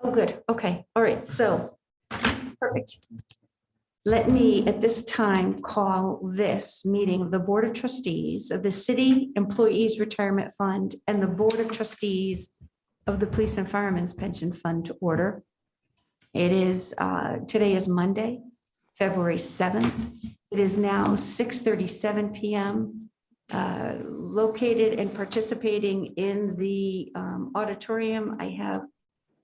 Oh, good. Okay. All right. So, perfect. Let me at this time call this meeting of the Board of Trustees of the City Employees Retirement Fund and the Board of Trustees of the Police and Firemen's Pension Fund to order. It is, today is Monday, February 7th. It is now 6:37 PM. Located and participating in the auditorium, I have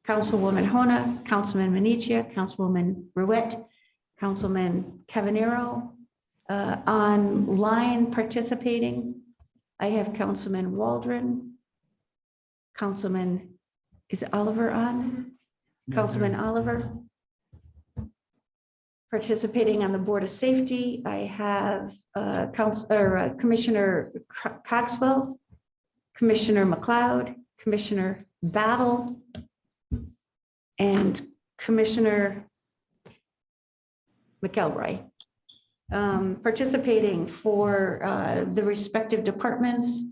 Councilwoman Hona, Councilman Menichia, Councilwoman Ruette, Councilman Cavanero. Online participating, I have Councilman Waldron, Councilman, is Oliver on? Councilman Oliver. Participating on the Board of Safety, I have Commissioner Cogswell, Commissioner McLeod, Commissioner Battle, and Commissioner McElroy. Participating for the respective departments,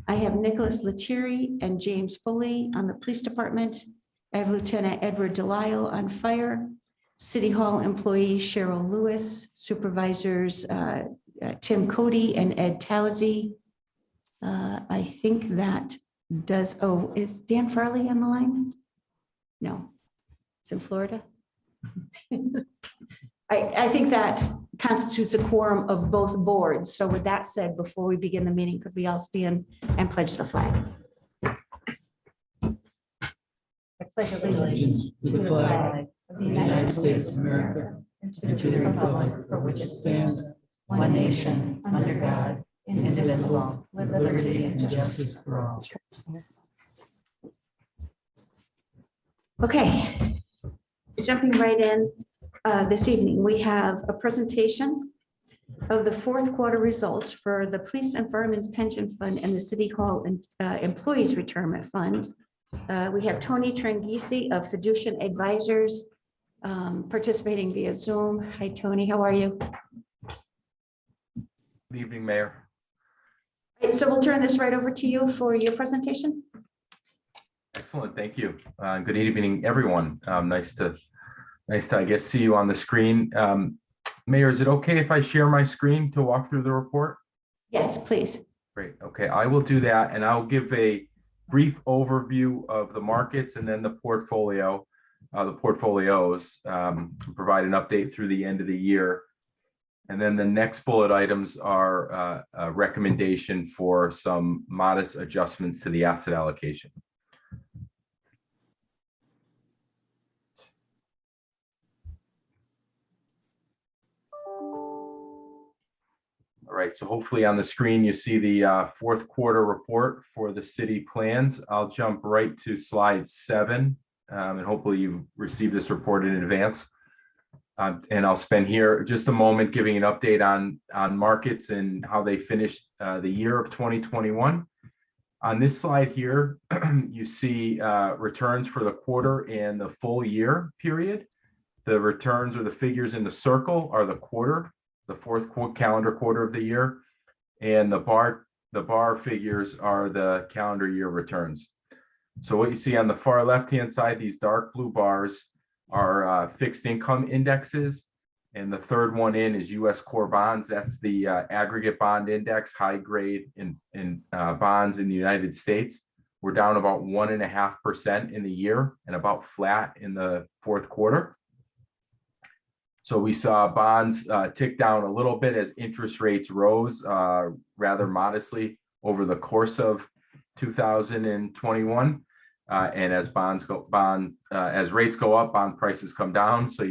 I have Nicholas Lettieri and James Foley on the Police Department. I have Lieutenant Edward Delisle on Fire, City Hall employee Cheryl Lewis, supervisors Tim Cody and Ed Towsey. I think that does, oh, is Dan Farley on the line? No, it's in Florida. I think that constitutes a quorum of both boards. So with that said, before we begin the meeting, could we all stand and pledge the flag? I pledge allegiance to the flag of the United States of America and to the republic for which it stands, one nation, under God, indivisible, with liberty and justice for all. Okay, jumping right in, this evening, we have a presentation of the fourth quarter results for the Police and Firemen's Pension Fund and the City Hall Employees Retirement Fund. We have Tony Trangisi of Fiducian Advisors participating via Zoom. Hi, Tony, how are you? Good evening, Mayor. So we'll turn this right over to you for your presentation. Excellent, thank you. Good evening, everyone. Nice to, I guess, see you on the screen. Mayor, is it okay if I share my screen to walk through the report? Yes, please. Great, okay, I will do that, and I'll give a brief overview of the markets and then the portfolio, the portfolios, provide an update through the end of the year. And then the next bullet items are a recommendation for some modest adjustments to the asset allocation. All right, so hopefully on the screen you see the fourth quarter report for the city plans. I'll jump right to slide 7, and hopefully you received this report in advance. And I'll spend here just a moment giving an update on markets and how they finished the year of 2021. On this slide here, you see returns for the quarter and the full year period. The returns or the figures in the circle are the quarter, the fourth calendar quarter of the year, and the bar figures are the calendar year returns. So what you see on the far left-hand side, these dark blue bars are fixed income indexes, and the third one in is U.S. core bonds. That's the aggregate bond index, high grade in bonds in the United States. We're down about 1.5% in the year and about flat in the fourth quarter. So we saw bonds tick down a little bit as interest rates rose rather modestly over the course of 2021. And as as rates go up, bond prices come down. So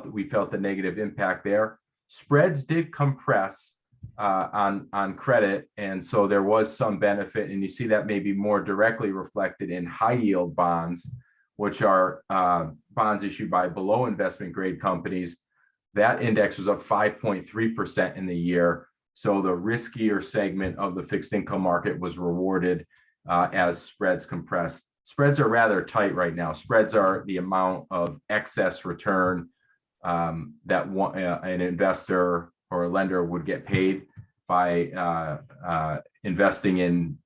we felt the negative impact there. Spreads did compress on credit, and so there was some benefit. And you see that maybe more directly reflected in high yield bonds, which are bonds issued by below investment grade companies. That index was up 5.3% in the year. So the riskier segment of the fixed income market was rewarded as spreads compressed. Spreads are rather tight right now. Spreads are the amount of excess return that an investor or a lender would get paid by investing in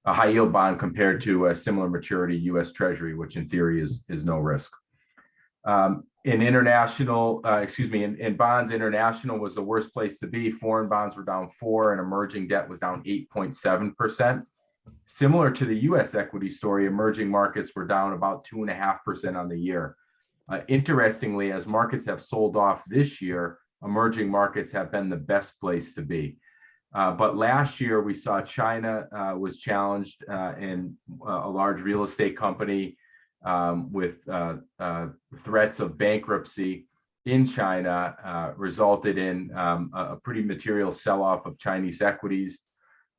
a high yield bond compared to a similar maturity U.S. Treasury, which in theory is no risk. In international, in bonds, international was the worst place to be. Foreign bonds were down 4%, and emerging debt was down 8.7%. Similar to the U.S. equity story, emerging markets were down about 2.5% on the year. Interestingly, as markets have sold off this year, emerging markets have been the best place to be. But last year, we saw China was challenged, and a large real estate company with threats of bankruptcy in China resulted in a pretty material sell-off of Chinese equities.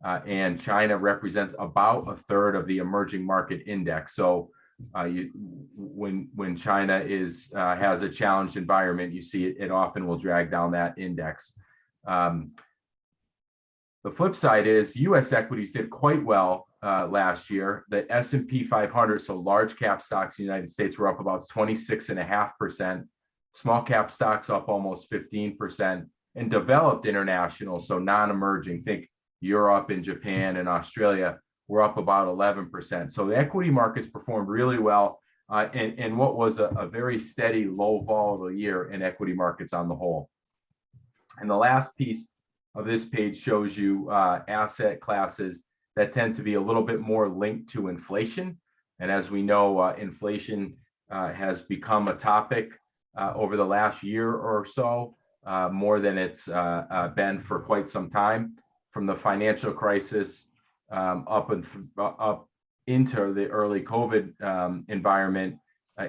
And China represents about a third of the emerging market index. So when China has a challenged environment, you see it often will drag down that index. The flip side is U.S. equities did quite well last year. The S&P 500, so large cap stocks in the United States, were up about 26.5%. Small cap stocks up almost 15%. And developed international, so non-emerging, think Europe and Japan and Australia, were up about 11%. So the equity markets performed really well in what was a very steady, low volatile year in equity markets on the whole. And the last piece of this page shows you asset classes that tend to be a little bit more linked to inflation. And as we know, inflation has become a topic over the last year or so, more than it's been for quite some time. From the financial crisis up into the early COVID environment,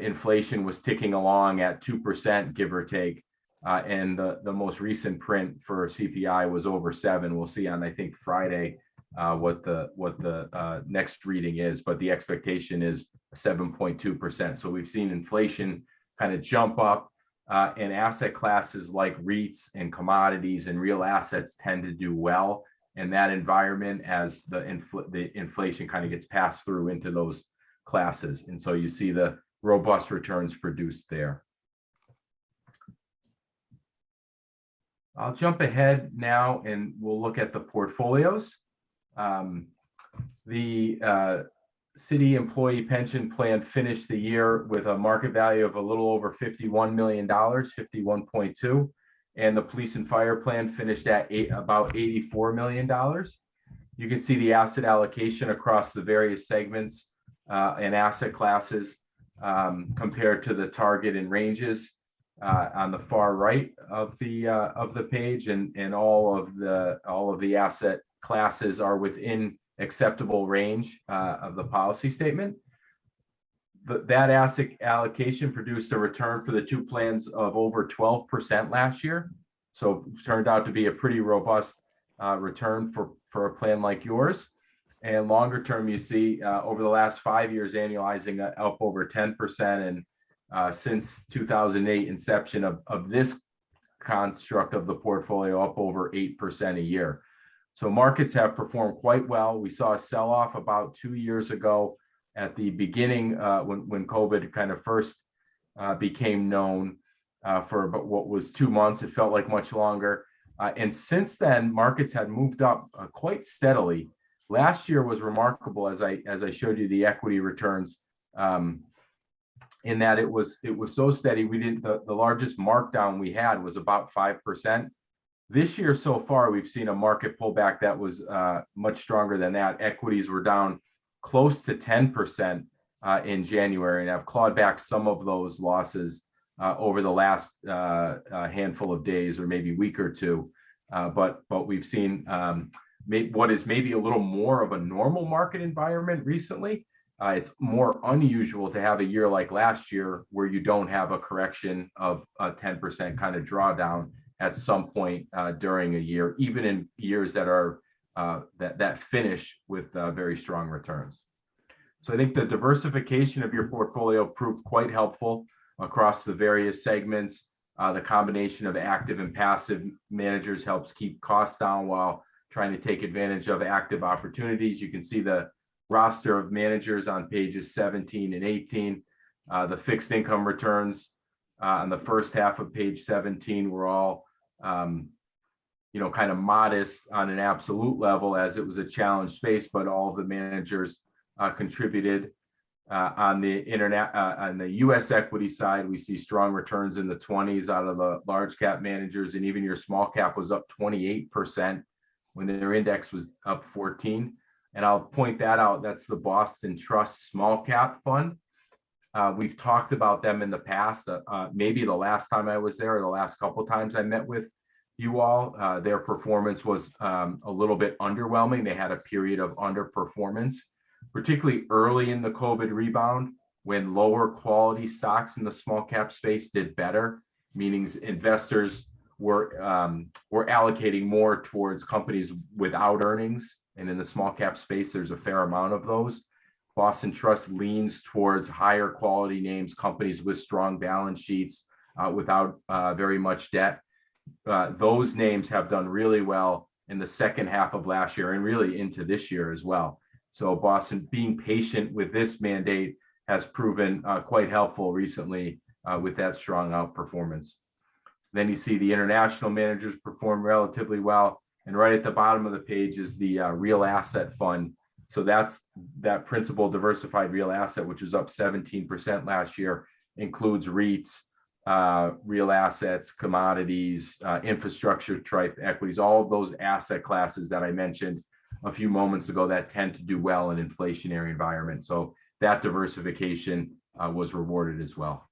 inflation was ticking along at 2%, give or take. And the most recent print for CPI was over 7%. We'll see on, I think, Friday what the next reading is, but the expectation is 7.2%. So we've seen inflation kind of jump up, and asset classes like REITs and commodities and real assets tend to do well in that environment as the inflation kind of gets passed through into those classes. And so you see the robust returns produced there. I'll jump ahead now and we'll look at the portfolios. The city employee pension plan finished the year with a market value of a little over $51 million, 51.2. And the police and fire plan finished at about $84 million. You can see the asset allocation across the various segments and asset classes compared to the target and ranges on the far right of the page, and all of the asset classes are within acceptable range of the policy statement. That asset allocation produced a return for the two plans of over 12% last year. So it turned out to be a pretty robust return for a plan like yours. And longer term, you see over the last 5 years, annualizing up over 10%. And since 2008 inception of this construct of the portfolio, up over 8% a year. So markets have performed quite well. We saw a sell-off about 2 years ago at the beginning when COVID kind of first became known for about what was 2 months. It felt like much longer. And since then, markets had moved up quite steadily. Last year was remarkable, as I showed you the equity returns, in that it was so steady. The largest markdown we had was about 5%. This year so far, we've seen a market pullback that was much stronger than that. Equities were down close to 10% in January, and have clawed back some of those losses over the last handful of days or maybe week or two. But we've seen what is maybe a little more of a normal market environment recently. It's more unusual to have a year like last year where you don't have a correction of a 10% kind of drawdown at some point during a year, even in years that are that finish with very strong returns. So I think the diversification of your portfolio proved quite helpful across the various segments. The combination of active and passive managers helps keep costs down while trying to take advantage of active opportunities. You can see the roster of managers on pages 17 and 18. The fixed income returns on the first half of page 17 were all kind of modest on an absolute level as it was a challenged space, but all of the managers contributed. On the internet, on the U.S. equity side, we see strong returns in the 20s out of the large cap managers, and even your small cap was up 28% when their index was up 14. And I'll point that out. That's the Boston Trust Small Cap Fund. We've talked about them in the past. Maybe the last time I was there, or the last couple of times I met with you all, their performance was a little bit underwhelming. They had a period of underperformance, particularly early in the COVID rebound, when lower quality stocks in the small cap space did better, meaning investors were allocating more towards companies without earnings. And in the small cap space, there's a fair amount of those. Boston Trust leans towards higher quality names, companies with strong balance sheets, without very much debt. Those names have done really well in the second half of last year and really into this year as well. So Boston being patient with this mandate has proven quite helpful recently with that strong outperformance. Then you see the international managers perform relatively well. And right at the bottom of the page is the real asset fund. So that's that principal diversified real asset, which was up 17% last year, includes REITs, real assets, commodities, infrastructure type equities, all of those asset classes that I mentioned a few moments ago that tend to do well in inflationary environments. So that diversification was rewarded as well.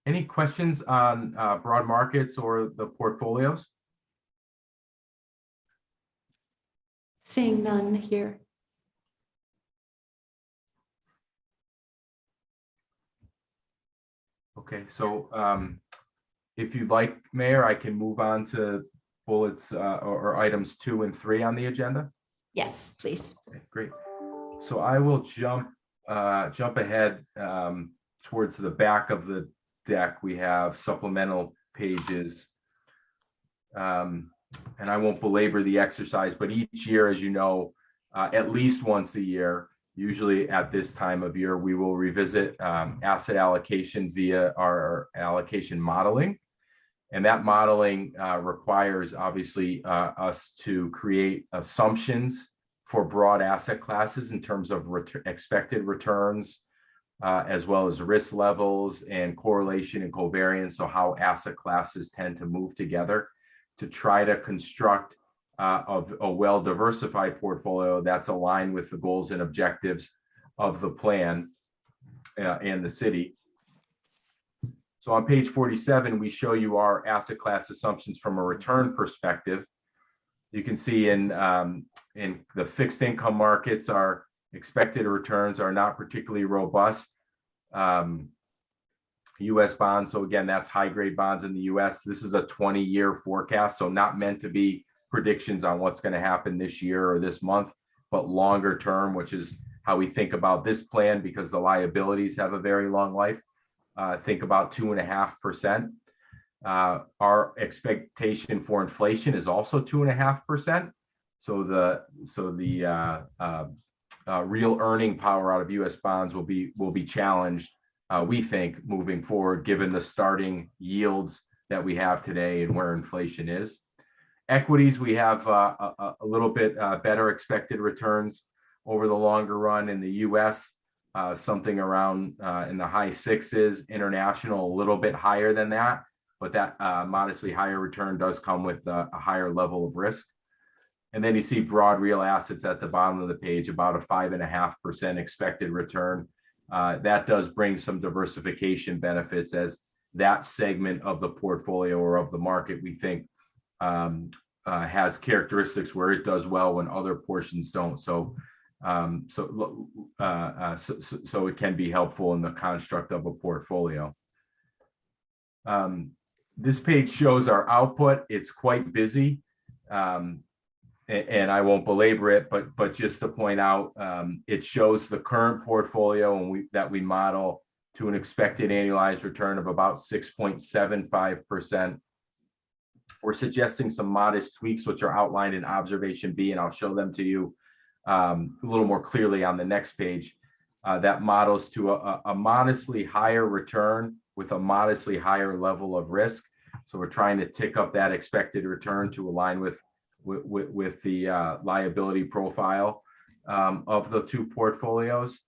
Any questions on broad markets or the portfolios? Seeing none here. Okay, so if you'd like, Mayor, I can move on to bullets or items 2 and 3 on the agenda. Yes, please. Okay, great. So I will jump ahead towards the back of the deck. We have supplemental pages. And I won't belabor the exercise, but each year, as you know, at least once a year, usually at this time of year, we will revisit asset allocation via our allocation modeling. And that modeling requires, obviously, us to create assumptions for broad asset classes in terms of expected returns, as well as risk levels and correlation and covariance, so how asset classes tend to move together to try to construct of a well-diversified portfolio that's aligned with the goals and objectives of the plan and the city. So on page 47, we show you our asset class assumptions from a return perspective. You can see in the fixed income markets, our expected returns are not particularly robust. U.S. bonds, so again, that's high grade bonds in the U.S. This is a 20-year forecast, so not meant to be predictions on what's going to happen this year or this month, but longer term, which is how we think about this plan because the liabilities have a very long life. Think about 2.5%. Our expectation for inflation is also 2.5%. So the real earning power out of U.S. bonds will be challenged, we think, moving forward, given the starting yields that we have today and where inflation is. Equities, we have a little bit better expected returns over the longer run in the U.S., something around in the high 6s, international a little bit higher than that, but that modestly higher return does come with a higher level of risk. And then you see broad real assets at the bottom of the page, about a 5.5% expected return. That does bring some diversification benefits as that segment of the portfolio or of the market we think has characteristics where it does well when other portions don't. So it can be helpful in the construct of a portfolio. This page shows our output. It's quite busy, and I won't belabor it, but just to point out, it shows the current portfolio that we model to an expected annualized return of about 6.75%. We're suggesting some modest tweaks, which are outlined in observation B, and I'll show them to you a little more clearly on the next page. That models to a modestly higher return with a modestly higher level of risk. So we're trying to tick up that expected return to align with the liability profile of the two portfolios.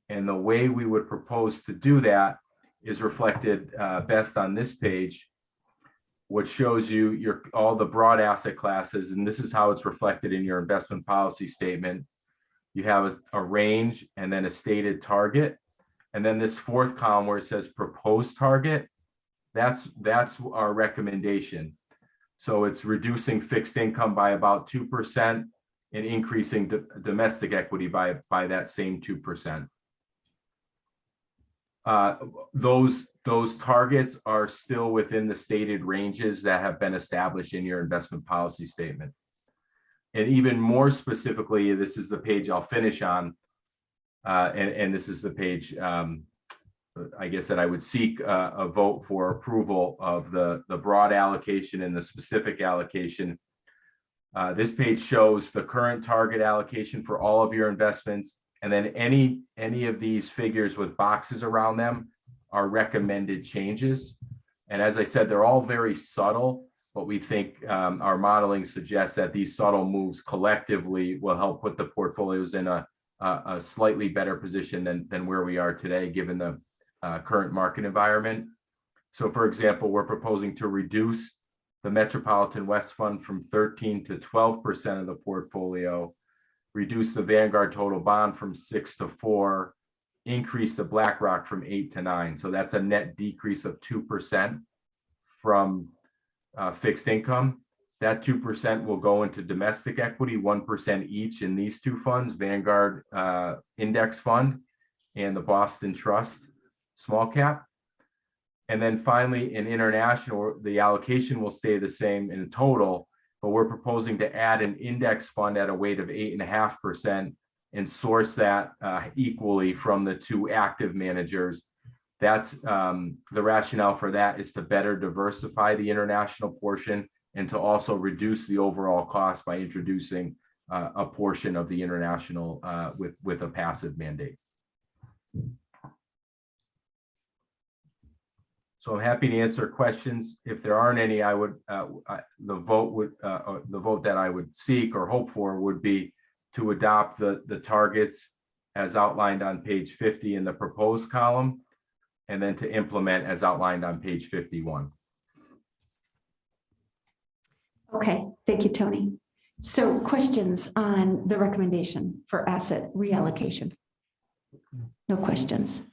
And the way we would propose to do that is reflected best on this page, which shows you all the broad asset classes, and this is how it's reflected in your investment policy statement. You have a range and then a stated target. And then this fourth column where it says proposed target, that's our recommendation. So it's reducing fixed income by about 2% and increasing domestic equity by that same 2%. Those targets are still within the stated ranges that have been established in your investment policy statement. And even more specifically, this is the page I'll finish on. And this is the page, I guess, that I would seek a vote for approval of the broad allocation and the specific allocation. This page shows the current target allocation for all of your investments. And then any of these figures with boxes around them are recommended changes. And as I said, they're all very subtle, but we think our modeling suggests that these subtle moves collectively will help put the portfolios in a slightly better position than where we are today, given the current market environment. So for example, we're proposing to reduce the Metropolitan West Fund from 13 to 12% of the portfolio, reduce the Vanguard Total Bond from 6 to 4, increase the BlackRock from 8 to 9. So that's a net decrease of 2% from fixed income. That 2% will go into domestic equity, 1% each in these two funds, Vanguard Index Fund and the Boston Trust Small Cap. And then finally, in international, the allocation will stay the same in total, but we're proposing to add an index fund at a weight of 8.5% and source that equally from the two active managers. That's the rationale for that is to better diversify the international portion and to also reduce the overall cost by introducing a portion of the international with a passive mandate. So I'm happy to answer questions. If there aren't any, I would the vote that I would seek or hope for would be to adopt the targets as outlined on page 50 in the proposed column, and then to implement as outlined on page 51. Okay, thank you, Tony. So questions on the recommendation for asset reallocation? No questions.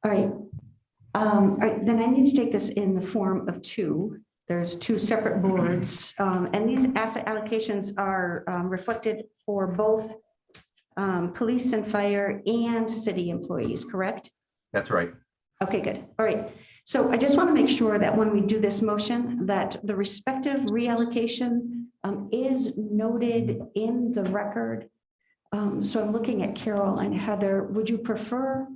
All right. All right, then I need to take this in the form of two. There's two separate boards, and these asset allocations are reflected for both police and fire and city employees, correct? That's right. Okay, good. All right. So I just want to make sure that when we do this motion, that the respective reallocation is noted in the record. So I'm looking at Carol and Heather. Would you prefer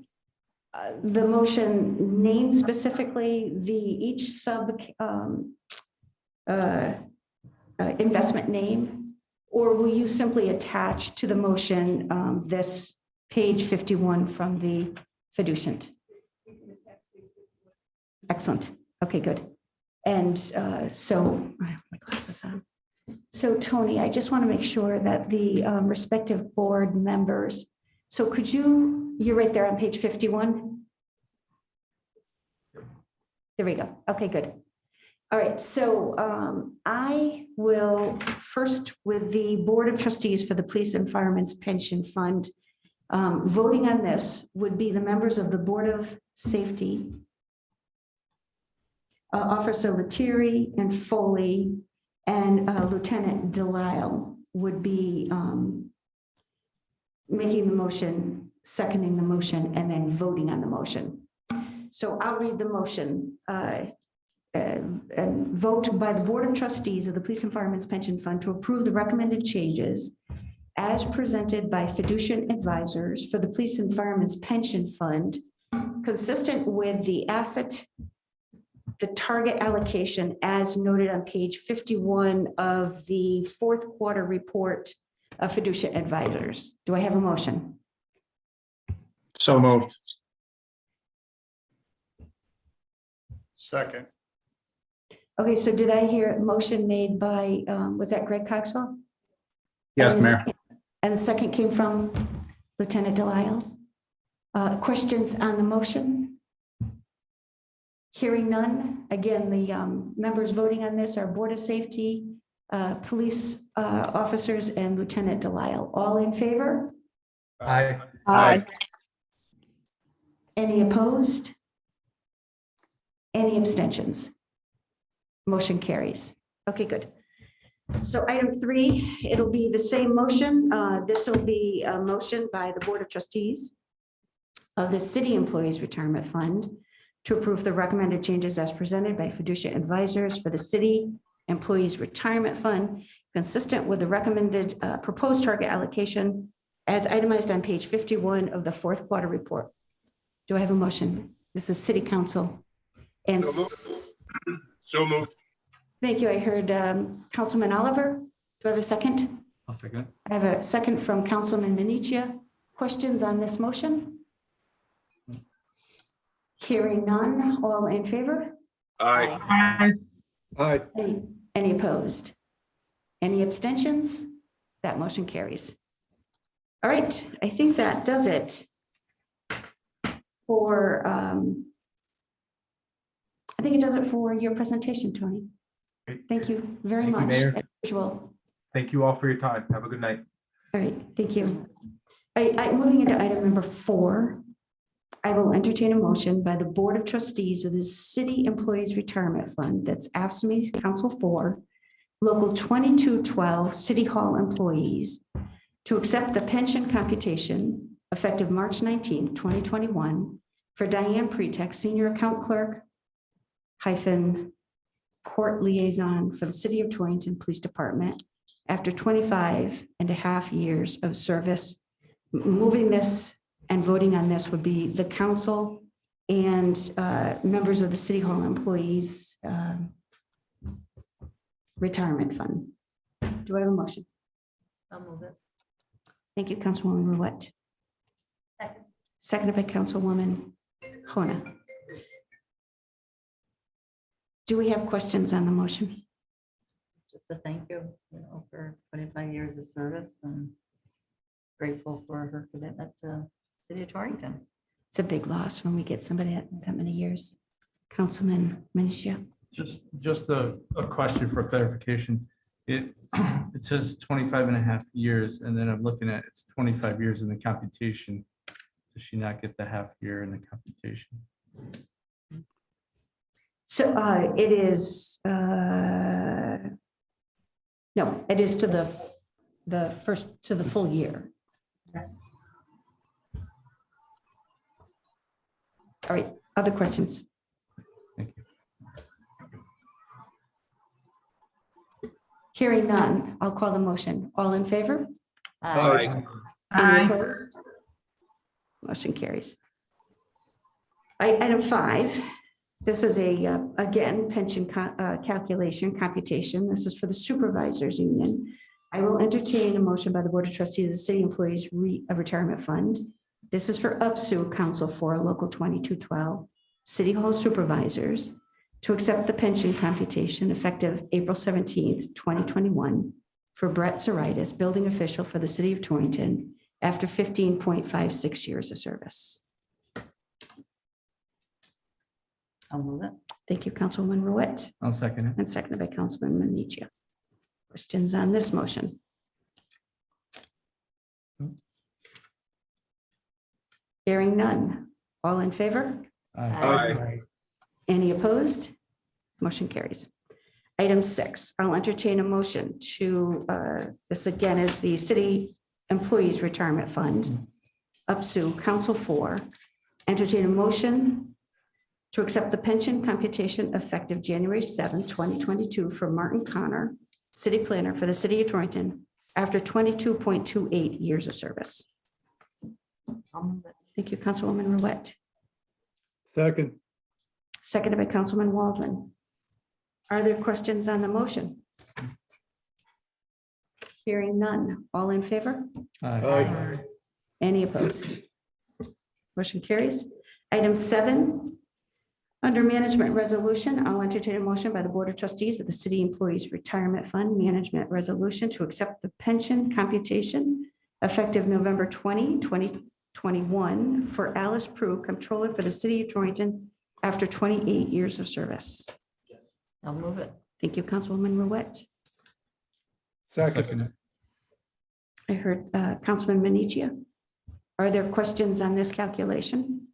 the motion name specifically each sub investment name, or will you simply attach to the motion this page 51 from the fiduciant? Excellent. Okay, good. And so I have my glasses on. So Tony, I just want to make sure that the respective board members, so could you're right there on page 51. There we go. Okay, good. All right, so I will first with the Board of Trustees for the Police and Firemen's Pension Fund. Voting on this would be the members of the Board of Safety, Officer Lettieri and Foley, and Lieutenant Delisle would be making the motion, seconding the motion, and then voting on the motion. So I'll read the motion. And vote by the Board of Trustees of the Police and Firemen's Pension Fund to approve the recommended changes as presented by fiducian advisors for the Police and Firemen's Pension Fund, consistent with the target allocation as noted on page 51 of the fourth quarter report of fiducian advisors. Do I have a motion? So moved. Second. Okay, so did I hear a motion made by, was that Greg Coxwell? Yes, And the Mayor. second- And the second came from Lieutenant Delisle. Questions on the motion? Hearing none. Again, the members voting on this are Board of Safety, police officers, and Lieutenant Delisle. All in favor? Aye. Aye. Any opposed? Any abstentions? Motion carries. Okay, good. So item 3, it'll be the same motion. This will be a motion by the Board of Trustees of the City Employees Retirement Fund to approve the recommended changes as presented by fiduciary advisors for the City Employees Retirement Fund, consistent with the recommended proposed target allocation as itemized on page 51 of the fourth quarter report. Do I have a motion? This is City Council. And So moved. thank you. I heard Councilman Oliver. Do I have a second? I'll second. I have a second from Councilman Minichia. Questions on this motion? Hearing none. All in favor? Aye. Aye. Any opposed? Any abstentions? That motion carries. All right, I think that does it for, I think it does it for your presentation, Tony. Great. Thank you very Thank you, much. Mayor. As usual. Thank you all for your time. Have a good night. All right, thank you. Moving into item number 4, I will entertain a motion by the Board of Trustees of the City Employees Retirement Fund, that's AFSCME Council 4, Local 2212 City Hall employees, to accept the pension computation effective March 19th, 2021 for Diane Pretext, Senior Account Clerk - Court Liaison for the City of Torrington Police Department after 25.5 years of service. Moving this and voting on this would be the council and members of the City Hall employees retirement fund. Do I have a motion? I'll move it. Thank you, Councilwoman Ruette. Second. Seconded by Councilwoman Hona. Do we have questions on the motion? Just a thank you, for 25 years of service and grateful for her commitment to City of Torrington. It's a big loss when we get somebody at that many years. Councilman Minichia. Just a question for clarification. It says 25.5 years, and then I'm looking at it's 25 years in the computation. Does she not get the half year in the computation? So it is, no, it is to the first, to the full year. All right, other questions? Thank you. Hearing none, I'll call the motion. All in favor? Aye. Any opposed? Motion carries. Item 5, this is a, again, pension calculation, computation. This is for the supervisors union. I will entertain a motion by the Board of Trustees of the City Employees Retirement Fund. This is for UPSU Council 4, Local 2212, City Hall Supervisors, to accept the pension computation effective April 17th, 2021 for Brett Zaritis, building official for the City of Torrington, after 15.56 years of service. I'll move it. Thank you, Councilwoman Ruette, I'll second it. and seconded by Councilman Minichia. Questions on this motion? Hearing none. All in favor? Aye. Any opposed? Motion carries. Item 6, I'll entertain a motion to, this again is the City Employees Retirement Fund, UPSU Council 4. Entertain a motion to accept the pension computation effective January 7th, 2022 for Martin Connor, City Planner for the City of Torrington, after 22.28 years of service. I'll move it. Thank you, Councilwoman Ruette. Second. Seconded by Councilman Waldron. Are there questions on the motion? Hearing none. All in favor? Aye. Any opposed? Motion carries. Item 7, Under management resolution, I'll entertain a motion by the Board of Trustees of the City Employees Retirement Fund Management Resolution to accept the pension computation effective November 20, 2021 for Alice Prue, Comptroller for the City of Torrington after 28 years of service. I'll move it. Thank you, Councilwoman Ruette. Second. I heard Councilman Menichia. Are there questions on this calculation?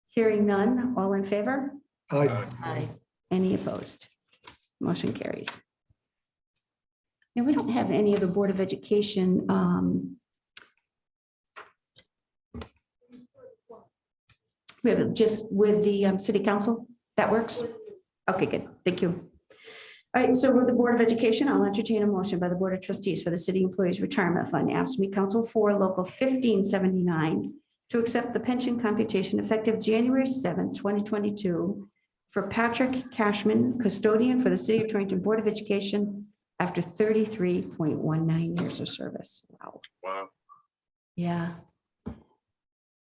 Hearing none, all in favor? Aye. Aye. Any opposed? Motion carries. And we don't have any of the Board of Education. We have it just with the City Council. That works? Okay, good. Thank you. All right, so with the Board of Education, I'll entertain a motion by the Board of Trustees for the City Employees Retirement Fund, AFSCME Council 4, Local 1579, to accept the pension computation effective January 7th, 2022 for Patrick Cashman, custodian for the City of Torrington Board of Education after 33.19 years of service. Wow. Wow. Yeah.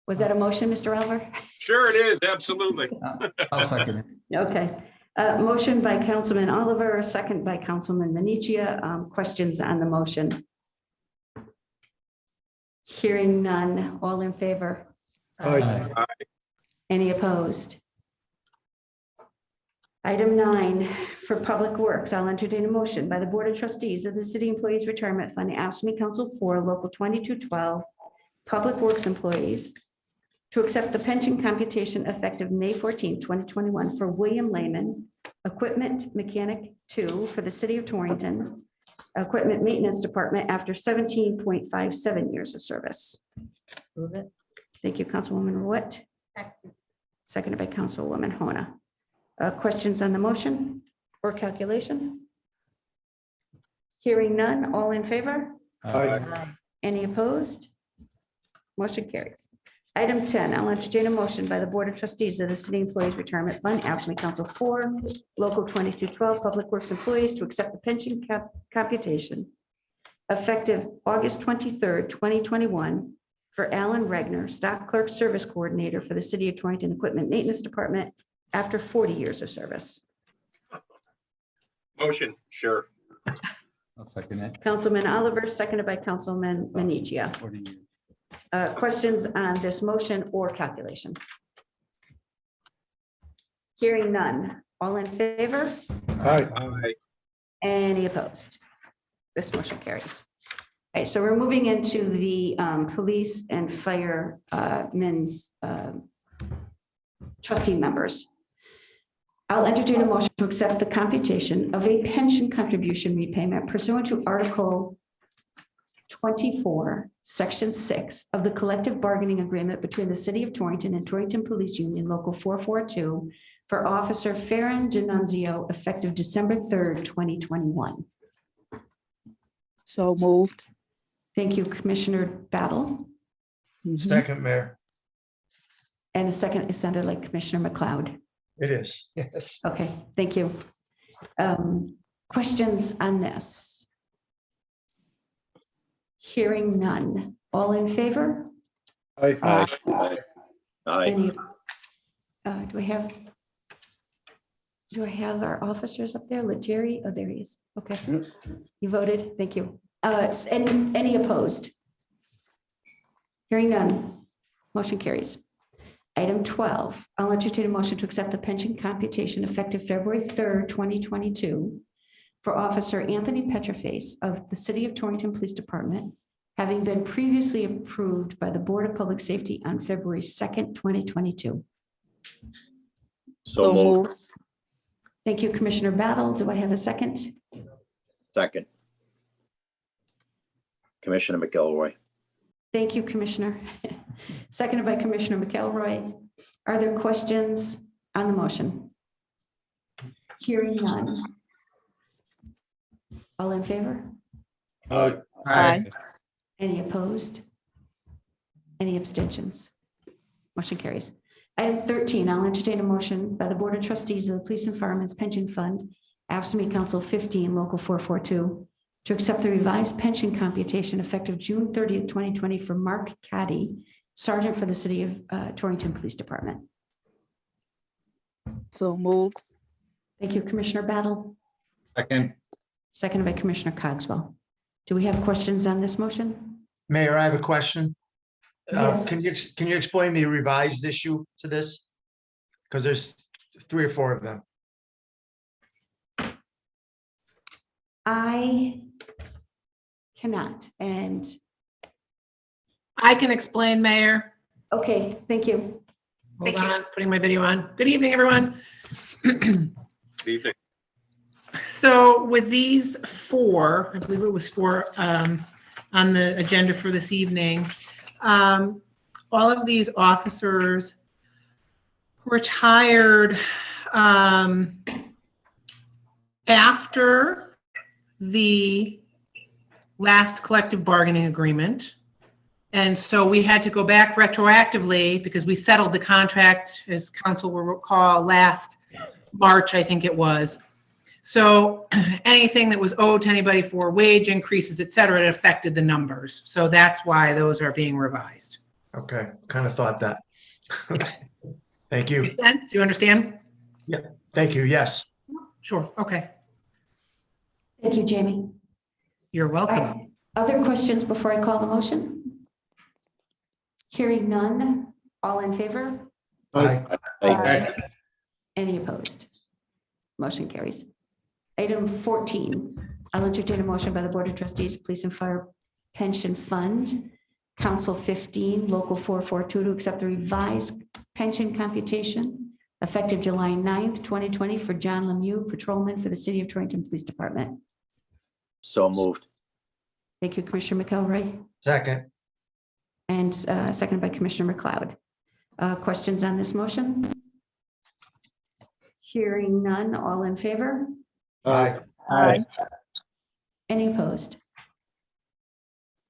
Was that a motion, Mr. Alver? Sure it is, absolutely. I'll second it. Okay. Motion by Councilman Oliver, second by Councilman Menichia. Questions on the motion? Hearing none. All in favor? Aye. Any opposed? Item 9 for Public Works. I'll entertain a motion by the Board of Trustees of the City Employees Retirement Fund, AFSCME Council 4, Local 2212, Public Works Employees, to accept the pension computation effective May 14, 2021 for William Lehman, Equipment Mechanic 2 for the City of Torrington, Equipment Maintenance Department after 17.57 years of service. Move it. Thank you, Councilwoman Ruette. Seconded by Councilwoman Hona. Questions on the motion or calculation? Hearing none, all in favor? Aye. Aye. Any opposed? Motion carries. Item 10, I'll entertain a motion by the Board of Trustees of the City Employees Retirement Fund, AFSCME Council 4, Local 2212, Public Works Employees to accept the pension computation effective August 23rd, 2021 for Alan Regner, Stock Clerk Service Coordinator for the City of Torrington Equipment Maintenance Department after 40 years of service. Motion, sure. I'll second it. Councilman Oliver, seconded by Councilman Menichia. 40 years. Questions on this motion or calculation? Hearing none. All in favor? Aye. Aye. Any opposed? This motion carries. Okay, so we're moving into the police and firemen's trustee members. I'll entertain a motion to accept the computation of a pension contribution repayment pursuant to Article 24, Section 6 of the collective bargaining agreement between the City of Torrington and Torrington Police Union Local 442 for Officer Farron Genunzio effective December 3rd, 2021. So moved. Thank you, Commissioner Battle. Mhm. Second, Mayor. And a second, it sounded like Commissioner McLeod. It is, yes. Okay, thank you. Questions on this? Hearing none. All in favor? Aye. Aye. Any? Do I have our officers up there? Lettieri? Oh, there he is. Okay. You voted? Thank you. Any opposed? Hearing none. Motion carries. Item 12, I'll entertain a motion to accept the pension computation effective February 3rd, 2022 for Officer Anthony Petroface of the City of Torrington Police Department, having been previously approved by the Board of Public Safety on February 2nd, 2022. So moved. Thank you, Commissioner Battle. Do I have a second? Second. Commissioner McElroy. Thank you, Commissioner. Seconded by Commissioner McElroy. Are there questions on the motion? Hearing none. All in favor? Aye. Aye. Any opposed? Any abstentions? Motion carries. Item 13, I'll entertain a motion by the Board of Trustees of the Police and Firemen's Pension Fund, AFSCME Council 15, Local 442, to accept the revised pension computation effective June 30th, 2020 for Mark Caddy, Sergeant for the City of Torrington Police Department. So moved. Thank you, Commissioner Battle, Second. seconded by Commissioner Cogswell. Do we have questions on this motion? Mayor, I have a question. Yes. Can you explain the revised issue to this? Because there's 3 or 4 of them. I cannot, and, I can explain, Mayor. okay, thank you. Hold on, putting my video on. Good evening, everyone. Good evening. So with these 4, I believe it was 4 on the agenda for this evening, all of these officers retired after the last collective bargaining agreement. And so we had to go back retroactively because we settled the contract, as council will recall, last March, I think it was. So anything that was owed to anybody for wage increases, et cetera, it affected the numbers. So that's why those are being revised. Okay, kind of thought that. Thank you. Make sense? You understand? Thank you. Yes. Sure. Okay. Thank you, Jamie. You're All welcome. right. Other questions before I call the motion? Hearing none, all in favor? Aye. Aye. Any opposed? Motion carries. Item 14, I'll entertain a motion by the Board of Trustees, Police and Fire Pension Fund, Council 15, Local 442, to accept the revised pension computation effective July 9th, 2020 for John Lemieux, patrolman for the City of Torrington Police Department. So moved. Thank you, Commissioner McElroy, Second. and seconded by Commissioner McLeod. Questions on this motion? Hearing none, all in favor? Aye. Aye. Any opposed?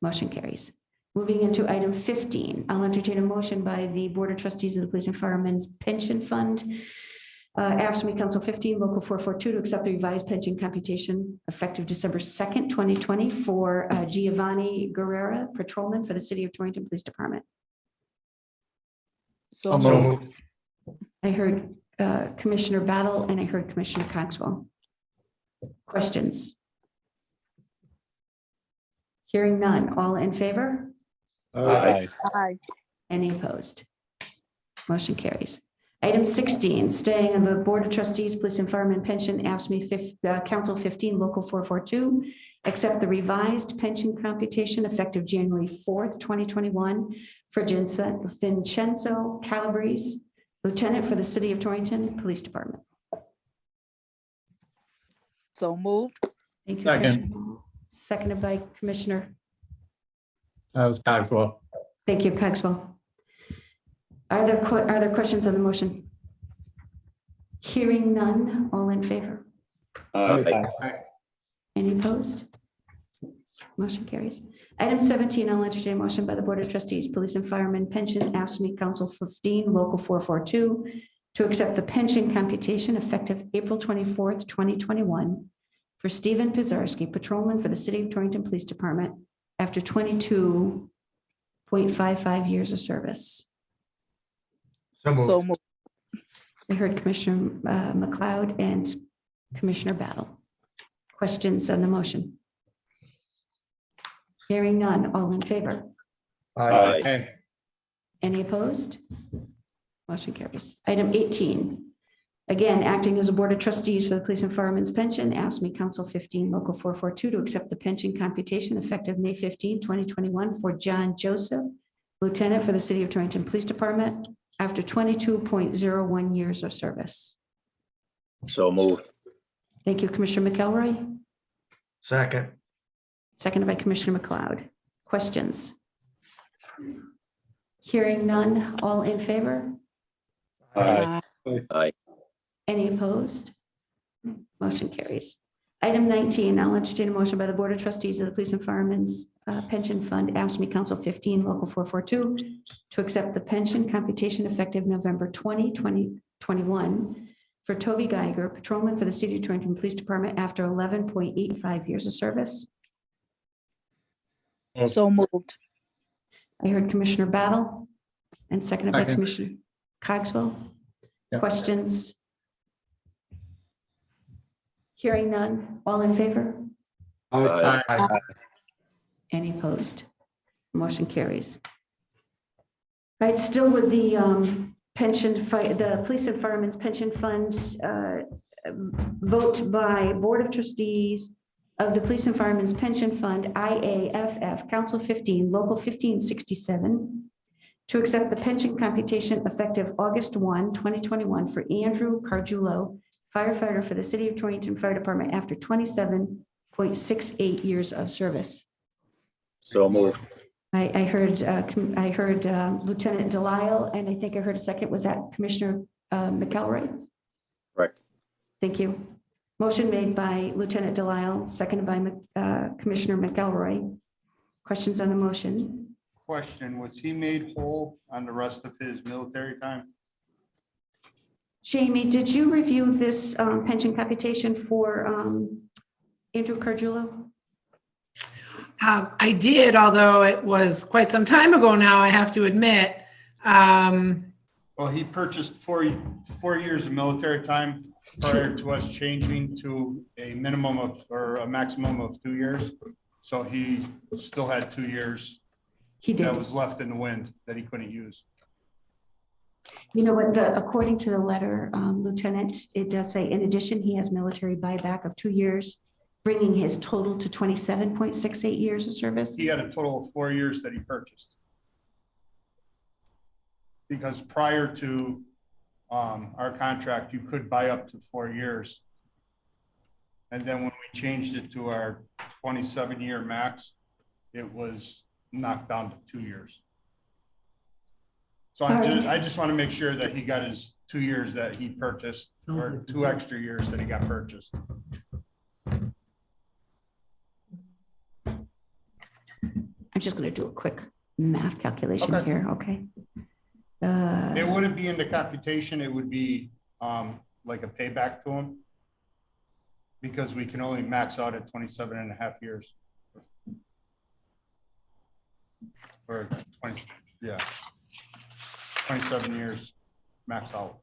Motion carries. Moving into item 15, I'll entertain a motion by the Board of Trustees of the Police and Firemen's Pension Fund, AFSCME Council 15, Local 442, to accept the revised pension computation effective December 2nd, 2020 for Giovanni Guerrera, patrolman for the City of Torrington Police Department. So So moved. moved. I heard Commissioner Battle and I heard Commissioner Cogswell. Questions? Hearing none, all in favor? Aye. Aye. Any opposed? Motion carries. Item 16, staying on the Board of Trustees, Police and Firemen Pension, AFSCME Council 15, Local 442, accept the revised pension computation effective January 4th, 2021 for Vincenzo Calabrese, Lieutenant for the City of Torrington Police Department. So moved. Thank you, Second. Commissioner. Seconded by Commissioner. That was Cogswell. Thank you, Cogswell. Are there questions on the motion? Hearing none, all in favor? Aye. Any opposed? Motion carries. Item 17, I'll entertain a motion by the Board of Trustees, Police and Firemen Pension, AFSCME Council 15, Local 442, to accept the pension computation effective April 24th, 2021 for Stephen Pizarski, patrolman for the City of Torrington Police Department after 22.55 years of service. So So moved. moved. I heard Commissioner McLeod and Commissioner Battle. Questions on the motion? Hearing none, all in favor? Aye. Any opposed? Motion carries. Item 18, again, acting as a Board of Trustees for the Police and Firemen's Pension, AFSCME Council 15, Local 442, to accept the pension computation effective May 15, 2021 for John Joseph, Lieutenant for the City of Torrington Police Department after 22.01 years of service. So moved. Thank you, Commissioner McElroy, Second. seconded by Commissioner McLeod. Questions? Hearing none, all in favor? Aye. Aye. Any opposed? Motion carries. Item 19, I'll entertain a motion by the Board of Trustees of the Police and Firemen's Pension Fund, AFSCME Council 15, Local 442, to accept the pension computation effective November 20, 2021 for Toby Geiger, patrolman for the City of Torrington Police Department after 11.85 years of service. So moved. I heard Commissioner Battle and seconded by Second. Commissioner Cogswell. Yeah. Questions Hearing none. All in favor? Aye. Any opposed? Motion carries. Right, still with the the police and firemen's pension funds, vote by Board of Trustees of the Police and Firemen's Pension Fund, IAFF, Council 15, Local 1567, to accept the pension computation effective August 1, 2021 for Andrew Cargiulo, firefighter for the City of Torrington Fire Department after 27.68 years of service. So moved. I heard Lieutenant Delisle, and I think I heard a second. Was that Commissioner McElroy? Correct. Thank you. Motion made by Lieutenant Delisle, seconded by Commissioner McElroy. Questions on the motion? Question, was he made whole on the rest of his military time? Jamie, did you review this pension computation for Andrew Cargiulo? I did, although it was quite some time ago now, I have to admit. Well, he purchased 4 years of military time prior to us changing to a minimum of, or a maximum of 2 years. So he still had 2 years He did. that was left in the wind that he couldn't use. You know what, according to the letter, Lieutenant, it does say, in addition, he has military buyback of 2 years, bringing his total to 27.68 years of service. He had a total of 4 years that he purchased. Because prior to our contract, you could buy up to 4 years. And then when we changed it to our 27-year max, it was knocked down to 2 years. So I just want to make sure that he got his 2 years that he purchased, or 2 extra years that he got purchased. I'm just going to do a quick math calculation Okay. here, okay? It wouldn't be in the computation, it would be like a payback to him. Because we can only max out at 27.5 years. Or 20, yeah. 27 years max out.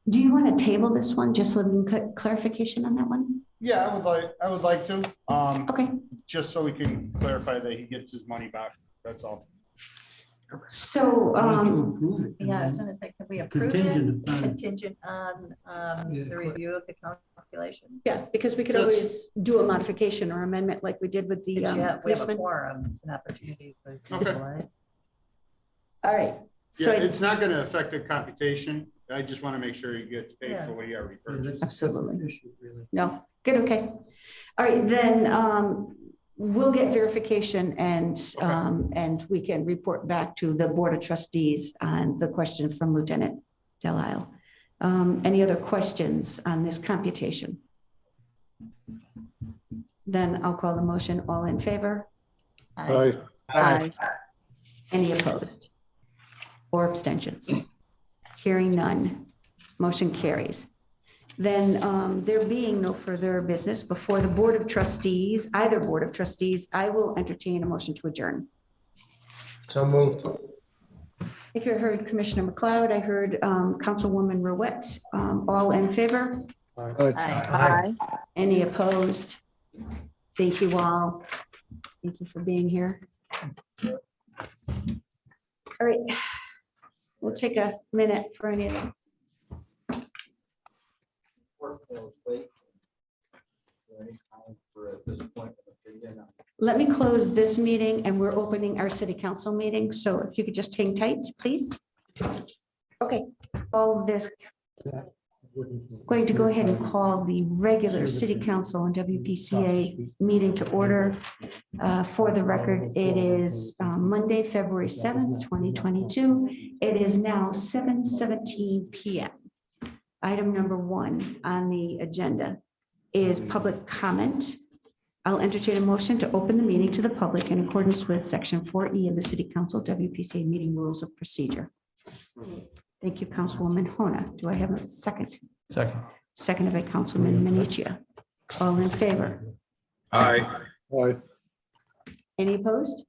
Do you want to table this one just so we can get clarification on that one? Yeah, I would like to, Okay, just so we can clarify that he gets his money back, that's all. so, Yeah, I was gonna say, can we approve it contingent on the review of the calculation? yeah, because we could always do a modification or amendment like we did with the Since we have a policeman. quorum, it's an opportunity for Okay. people, right? All right, Yeah, so it's not gonna affect the computation, I just wanna make sure he gets paid Yeah. for what he already purchased. absolutely. No, good, okay. All right, then we'll get verification and we can report back to the Board of Trustees on the question from Lieutenant Delisle. Any other questions on this computation? Then I'll call the motion. All in favor? Aye. Aye. Any opposed? Or abstentions? Hearing none. Motion carries. Then there being no further business before the Board of Trustees, either Board of Trustees, I will entertain a motion to adjourn. So moved. I think I heard Commissioner McLeod. I heard Councilwoman Ruette. All in favor? Aye. Aye. Any opposed? Thank you all. Thank you for being here. All right. We'll take a minute for any of them. Let me close this meeting and we're opening our city council meeting. So if you could just hang tight, please. Okay, all this. Going to go ahead and call the regular city council and WPCA meeting to order. For the record, it is Monday, February 7th, 2022. It is now 7:17 PM. Item number 1 on the agenda is public comment. I'll entertain a motion to open the meeting to the public in accordance with section 4E of the City Council WPCA meeting rules of procedure. Thank you, Councilwoman Hona. Do I have a second? Second. Seconded by Councilman Minichia. All in favor? Aye. Aye. Any opposed?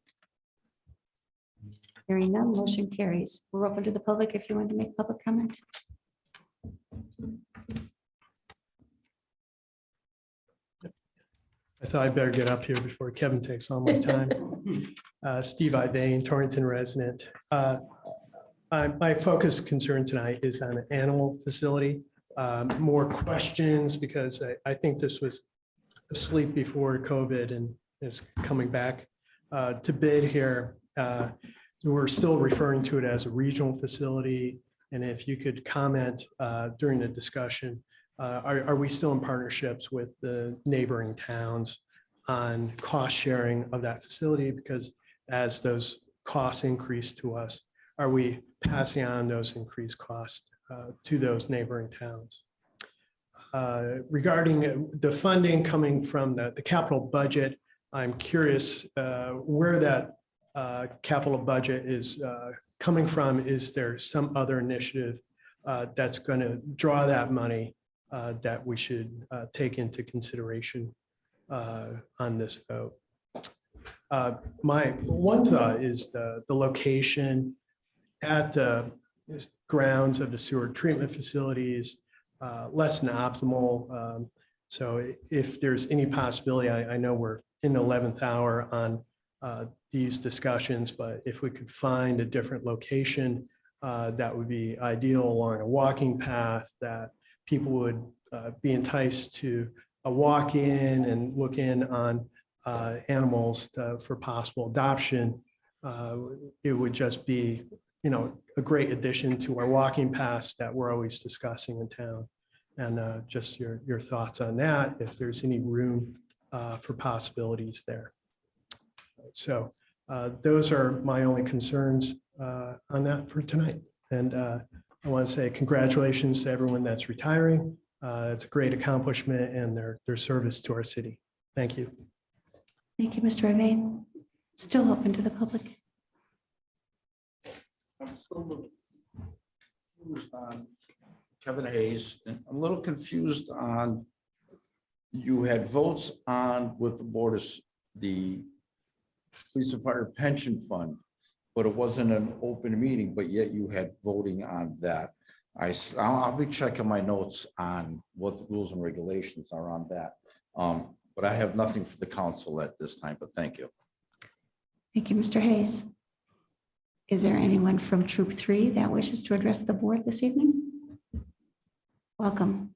Hearing none, motion carries. We're open to the public if you want to make public comment. I thought I'd better get up here before Kevin takes all my time. Steve Ivane, Torrington resident. My focus concern tonight is on an animal facility. More questions because I think this was asleep before COVID and is coming back to bid here. We're still referring to it as a regional facility. And if you could comment during the discussion, are we still in partnerships with the neighboring towns on cost sharing of that facility? Because as those costs increase to us, are we passing on those increased costs to those neighboring towns? Regarding the funding coming from the capital budget, I'm curious where that capital budget is coming from. Is there some other initiative that's going to draw that money that we should take into consideration on this vote? My one thought is the location at the grounds of the sewer treatment facilities, less than optimal. So if there's any possibility, I know we're in the 11th hour on these discussions, but if we could find a different location, that would be ideal along a walking path that people would be enticed to walk in and look in on animals for possible adoption. It would just be, a great addition to our walking paths that we're always discussing in town. And just your thoughts on that, if there's any room for possibilities there. So those are my only concerns on that for tonight. And I want to say congratulations to everyone that's retiring. It's a great accomplishment and their service to our city. Thank you. Thank you, Mr. Ivane. Still open to the public. I'm still confused on Kevin Hayes, and I'm a little confused on, you had votes on with the board of the police and fire pension fund, but it wasn't an open meeting, but yet you had voting on that. I'll be checking my notes on what the rules and regulations are on that. But I have nothing for the council at this time, but thank you. Thank you, Mr. Hayes. Is there anyone from Troop 3 that wishes to address the board this evening? Welcome.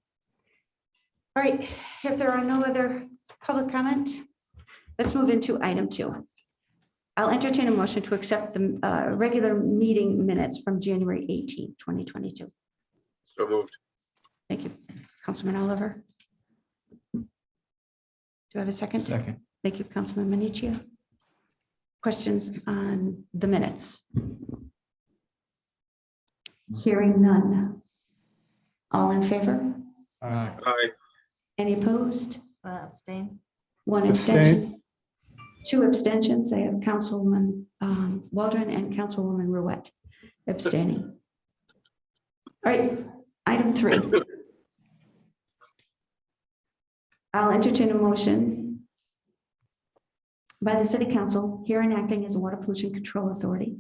All right, if there are no other public comment, let's move into item 2. I'll entertain a motion to accept the regular meeting minutes from January 18, 2022. So moved. Thank you, Councilman Oliver. Do I have a second? Second. Thank you, Councilman Minichia. Questions on the minutes? Hearing none. All in favor? Aye. Aye. Any opposed? Abstain. One abstention. 2 abstentions. I have Councilwoman Waldron and Councilwoman Ruette abstaining. All right, item 3. I'll entertain a motion by the City Council, here enacting as a Water Pollution Control Authority,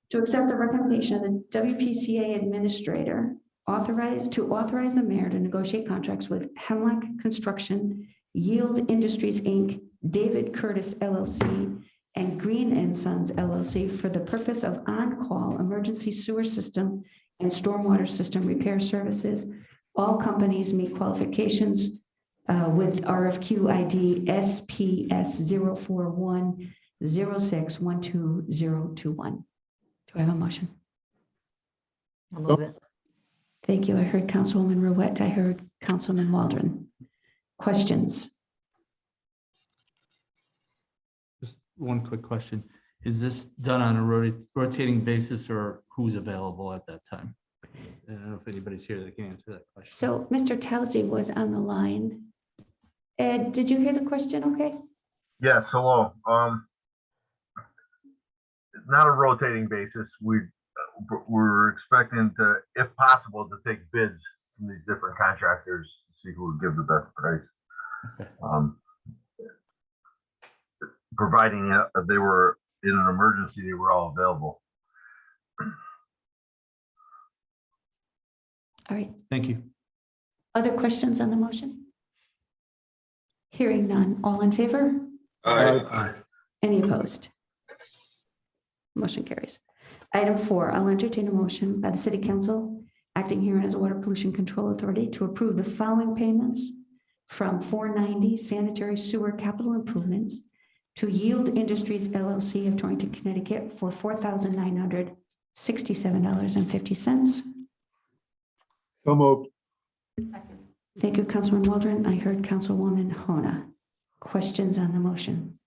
to accept the recommendation of the WPCA Administrator authorize the mayor to negotiate contracts with Hemlock Construction, Yield Industries, Inc., David Curtis LLC, and Green and Sons LLC for the purpose of on-call emergency sewer system and stormwater system repair services. All companies meet qualifications with RFQ ID SPS 04106120021. Do I have a motion? I'll move it. Thank you. I heard Councilwoman Ruette. I heard Councilman Waldron. Questions? Just one quick question. Is this done on a rotating basis, or who's available at that time? I don't know if anybody's here that can answer that question. So Mr. Towsey was on the line. Ed, did you hear the question okay? Yes, hello. It's not a rotating basis. We're expecting to, if possible, to take bids from these different contractors to see who would give the best price. Okay. Providing they were in an emergency, they were all available. All right. Thank you. Other questions on the motion? Hearing none. All in favor? Aye. Any opposed? Motion carries. Item 4, I'll entertain a motion by the City Council, acting here as a Water Pollution Control Authority, to approve the following payments from 490 Sanitary Sewer Capital Improvements to Yield Industries LLC of Torrington, Connecticut for $4,967.50. So moved. Thank you, Councilman Waldron. I heard Councilwoman Hona. Questions on the motion?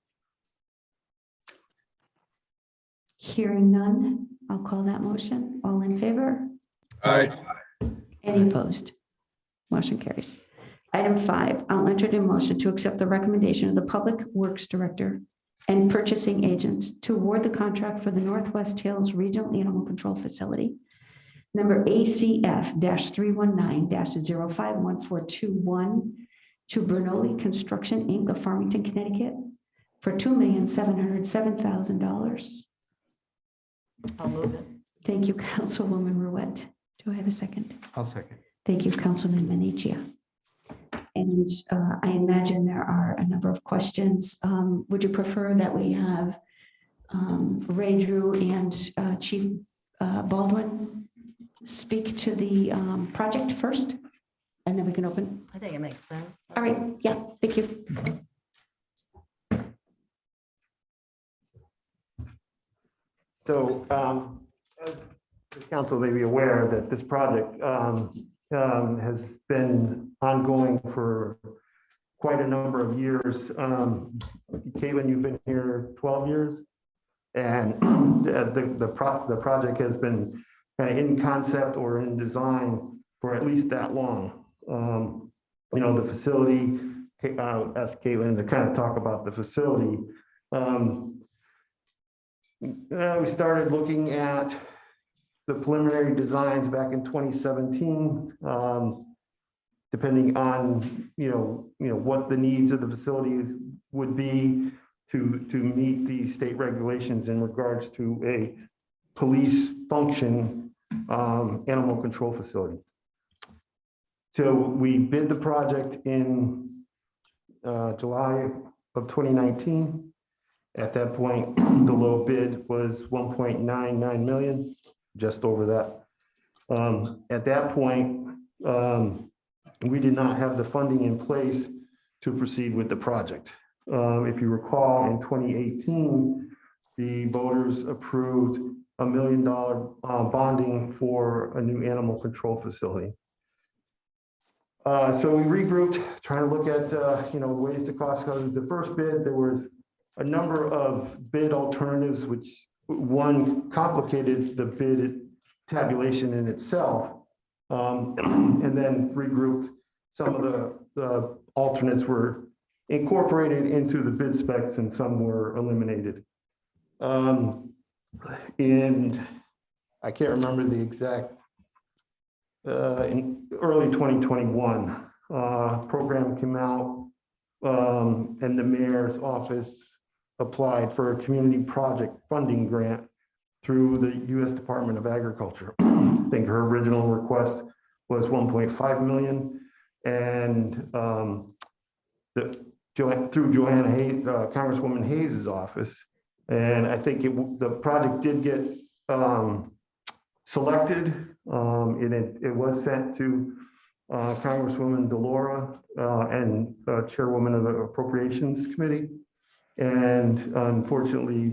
Hearing none, I'll call that motion. All in favor? Aye. Any opposed? Motion carries. Item 5, I'll entertain a motion to accept the recommendation of the Public Works Director and purchasing agents to award the contract for the Northwest Hills Regional Animal Control Facility, number ACF-319-051421, to Bernoulli Construction, Inc. of Farmington, Connecticut, for $2,707,000. I'll move it. Thank you, Councilwoman Ruette. Do I have a second? I'll second. Thank you, Councilman Menichia. And I imagine there are a number of questions. Would you prefer that we have Ray Drew and Chief Baldwin speak to the project first? And then we can open. I think it makes sense. All right. Yeah, thank you. So, as the council may be aware that this project has been ongoing for quite a number of years. Caitlin, you've been here 12 years, and the project has been kind of in concept or in design for at least that long. You know, the facility, ask Caitlin to kind of talk about the facility. We started looking at the preliminary designs back in 2017, depending on what the needs of the facility would be to meet the state regulations in regards to a police function animal control facility. So we bid the project in July of 2019. At that point, the low bid was 1.99 million, just over that. At that point, we did not have the funding in place to proceed with the project. If you recall, in 2018, the voters approved $1 million bonding for a new animal control facility. So we regrouped, trying to look at ways to cost cut. The first bid, there was a number of bid alternatives, which one complicated the bid tabulation in itself, and then regrouped. Some of the alternates were incorporated into the bid specs and some were eliminated. And I can't remember the exact, in early 2021, program came out, and the mayor's office applied for a community project funding grant through the U.S. Department of Agriculture. I think her original request was 1.5 million, and through Joanna Hayes, Congresswoman Hayes's office, and I think the project did get selected. It was sent to Congresswoman Delora and Chairwoman of the Appropriations Committee. And unfortunately,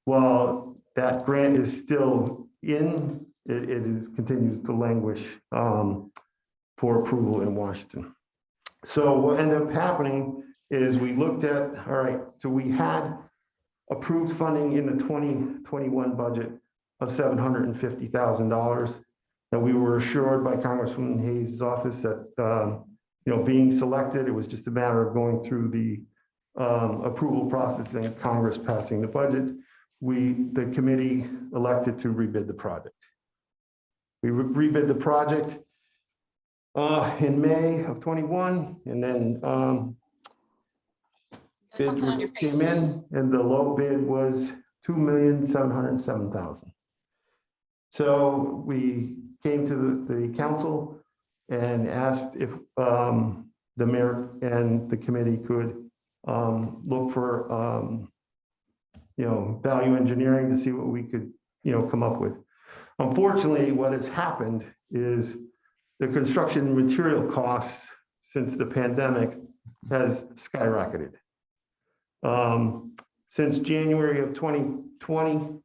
while that grant is still in, it continues to languish for approval in Washington. So what ended up happening is we looked at, all right, so we had approved funding in the 2021 budget of $750,000. And we were assured by Congresswoman Hayes' office that, being selected, it was just a matter of going through the approval process and Congress passing the budget. The committee elected to rebid the project. We rebid the project in May of 21, and then bids came in, and the low bid was $2,707,000. So we came to the council and asked if the mayor and the committee could look for value engineering to see what we could come up with. Unfortunately, what has happened is the construction material costs since the pandemic has skyrocketed. Since January of 2020,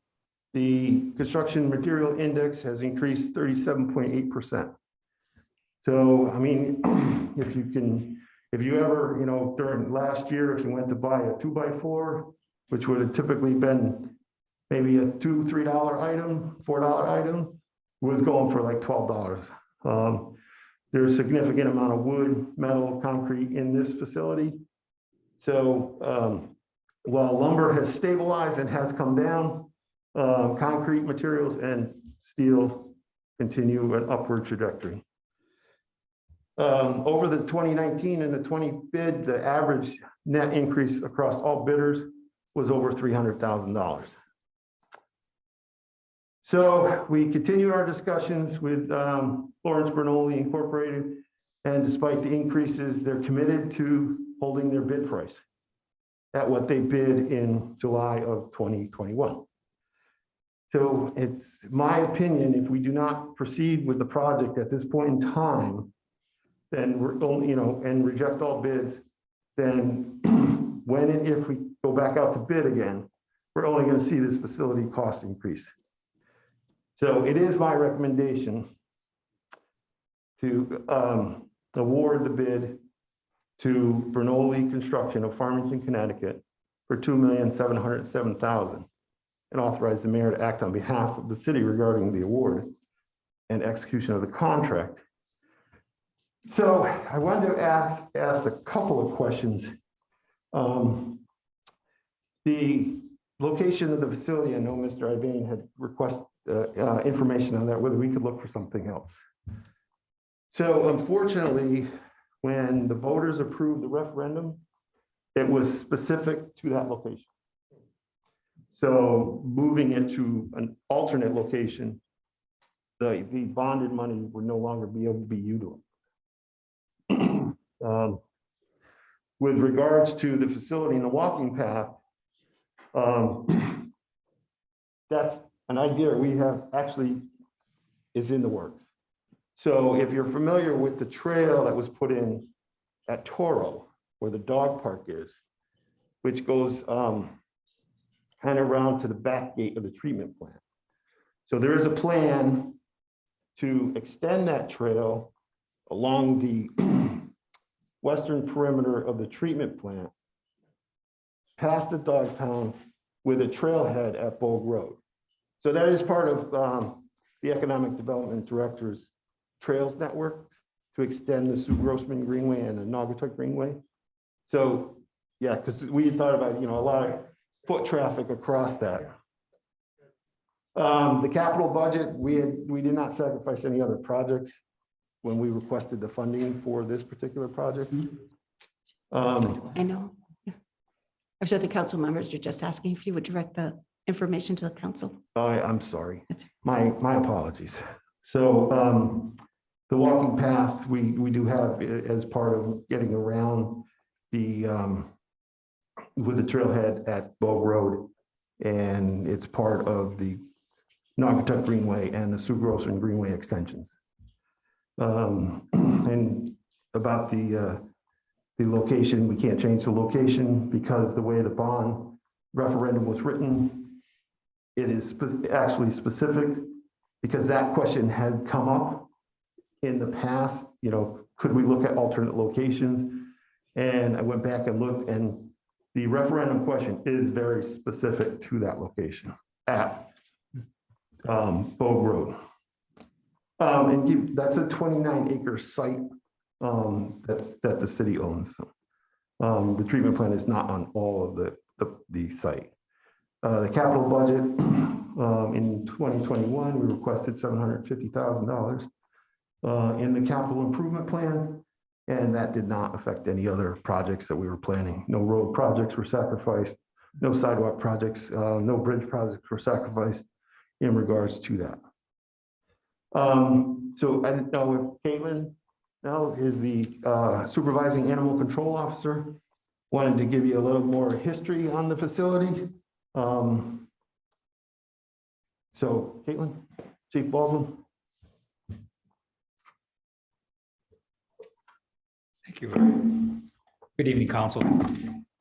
the construction material index has increased 37.8%. So, I mean, if you ever, during last year, if you went to buy a 2x4, which would have typically been maybe a $2, $3 item, $4 item, was going for like $12. There's a significant amount of wood, metal, concrete in this facility. So while lumber has stabilized and has come down, concrete materials and steel continue an upward trajectory. Over the 2019 and the 20 bid, the average net increase across all bidders was over $300,000. So we continued our discussions with Lawrence Bernoulli Incorporated, and despite the increases, they're committed to holding their bid price at what they bid in July of 2021. So it's my opinion, if we do not proceed with the project at this point in time, then we're only, and reject all bids, then when and if we go back out to bid again, we're only going to see this facility cost increase. So it is my recommendation to award the bid to Bernoulli Construction of Farmington, Connecticut for $2,707,000 and authorize the mayor to act on behalf of the city regarding the award and execution of the contract. So I wanted to ask a couple of questions. The location of the facility, I know Mr. Ivane had requested information on that, whether we could look for something else. So unfortunately, when the voters approved the referendum, it was specific to that location. So moving it to an alternate location, the bonded money would no longer be able to be utilized. With regards to the facility and the walking path, that's an idea we have actually is in the works. So if you're familiar with the trail that was put in at Toro, where the dog park is, which goes kind of around to the back gate of the treatment plant. So there is a plan to extend that trail along the western perimeter of the treatment plant, past the dog pound with a trailhead at Bogue Road. So that is part of the Economic Development Director's Trails Network to extend the Sue Grossman Greenway and the Naugatuck Greenway. So yeah, because we had thought about, a lot of foot traffic across that. The capital budget, we did not sacrifice any other projects when we requested the funding for this particular project. I know. I'm sure the council members are just asking if you would direct the information to the council. I'm sorry. My apologies. So the walking path, we do have as part of getting around the with the trailhead at Bogue Road, and it's part of the Naugatuck Greenway and the Sue Grossman Greenway extensions. And about the location, we can't change the location because the way the bond referendum was written, it is actually specific, because that question had come up in the past, could we look at alternate locations? And I went back and looked, and the referendum question is very specific to that location at Bogue Road. And that's a 29-acre site that the city owns. The treatment plant is not on all of the site. The capital budget in 2021, we requested $750,000 in the capital improvement plan, and that did not affect any other projects that we were planning. No road projects were sacrificed, no sidewalk projects, no bridge projects were sacrificed in regards to that. So I didn't know if Caitlin now is the supervising animal control officer. Wanted to give you a little more history on the facility. So Caitlin, Chief Baldwin. Thank you. Good evening, council.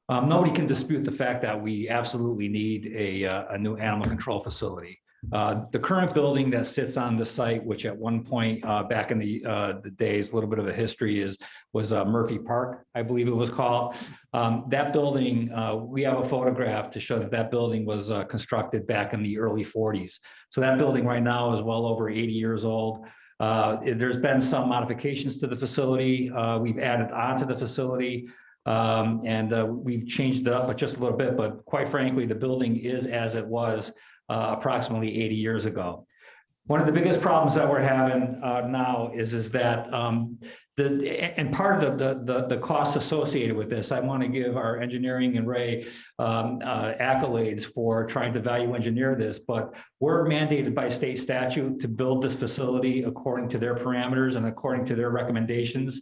Nobody can dispute the fact that we absolutely need a new animal control facility. The current building that sits on the site, which at one point back in the days, a little bit of a history was Murphy Park, I believe it was called. That building, we have a photograph to show that building was constructed back in the early 40s. So that building right now is well over 80 years old. There's been some modifications to the facility. We've added on to the facility. We've changed it up just a little bit, but quite frankly, the building is as it was approximately 80 years ago. One of the biggest problems that we're having now is that part of the costs associated with this, I want to give our engineering and Ray accolades for trying to value engineer this, but we're mandated by state statute to build this facility according to their parameters and according to their recommendations.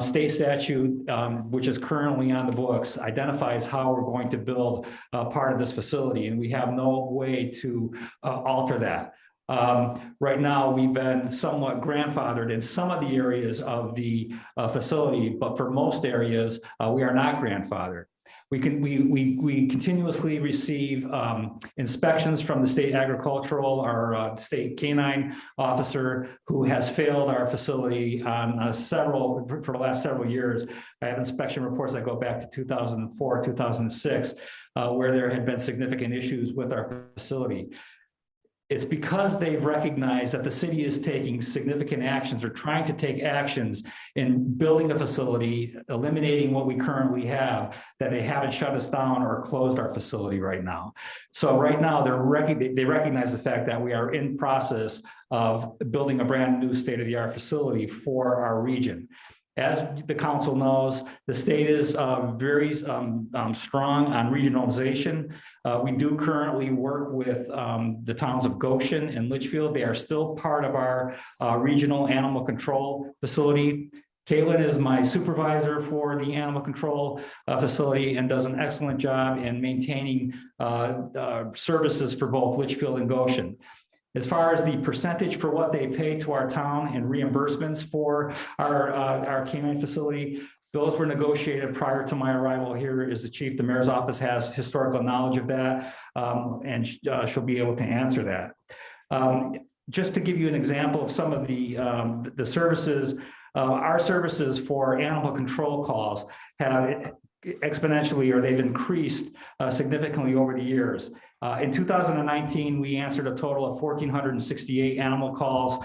State statute, which is currently on the books, identifies how we're going to build part of this facility, and we have no way to alter that. Right now, we've been somewhat grandfathered in some of the areas of the facility, but for most areas, we are not grandfathered. We continuously receive inspections from the state agricultural, our state canine officer, who has failed our facility on for the last several years. I have inspection reports that go back to 2004, 2006, where there had been significant issues with our facility. It's because they've recognized that the city is taking significant actions or trying to take actions in building a facility, eliminating what we currently have, that they haven't shut us down or closed our facility right now. So right now, they recognize the fact that we are in process of building a brand new state-of-the-art facility for our region. As the council knows, the state is very strong on regionalization. We do currently work with the towns of Goshen and Litchfield. They are still part of our regional animal control facility. Caitlin is my supervisor for the animal control facility and does an excellent job in maintaining services for both Litchfield and Goshen. As far as the percentage for what they pay to our town and reimbursements for our canine facility, those were negotiated prior to my arrival here as the chief. The mayor's office has historical knowledge of that, and she'll be able to answer that. Just to give you an example of some of the services, our services for animal control calls have exponentially, or they've increased significantly over the years. In 2019, we answered a total of 1,468 animal calls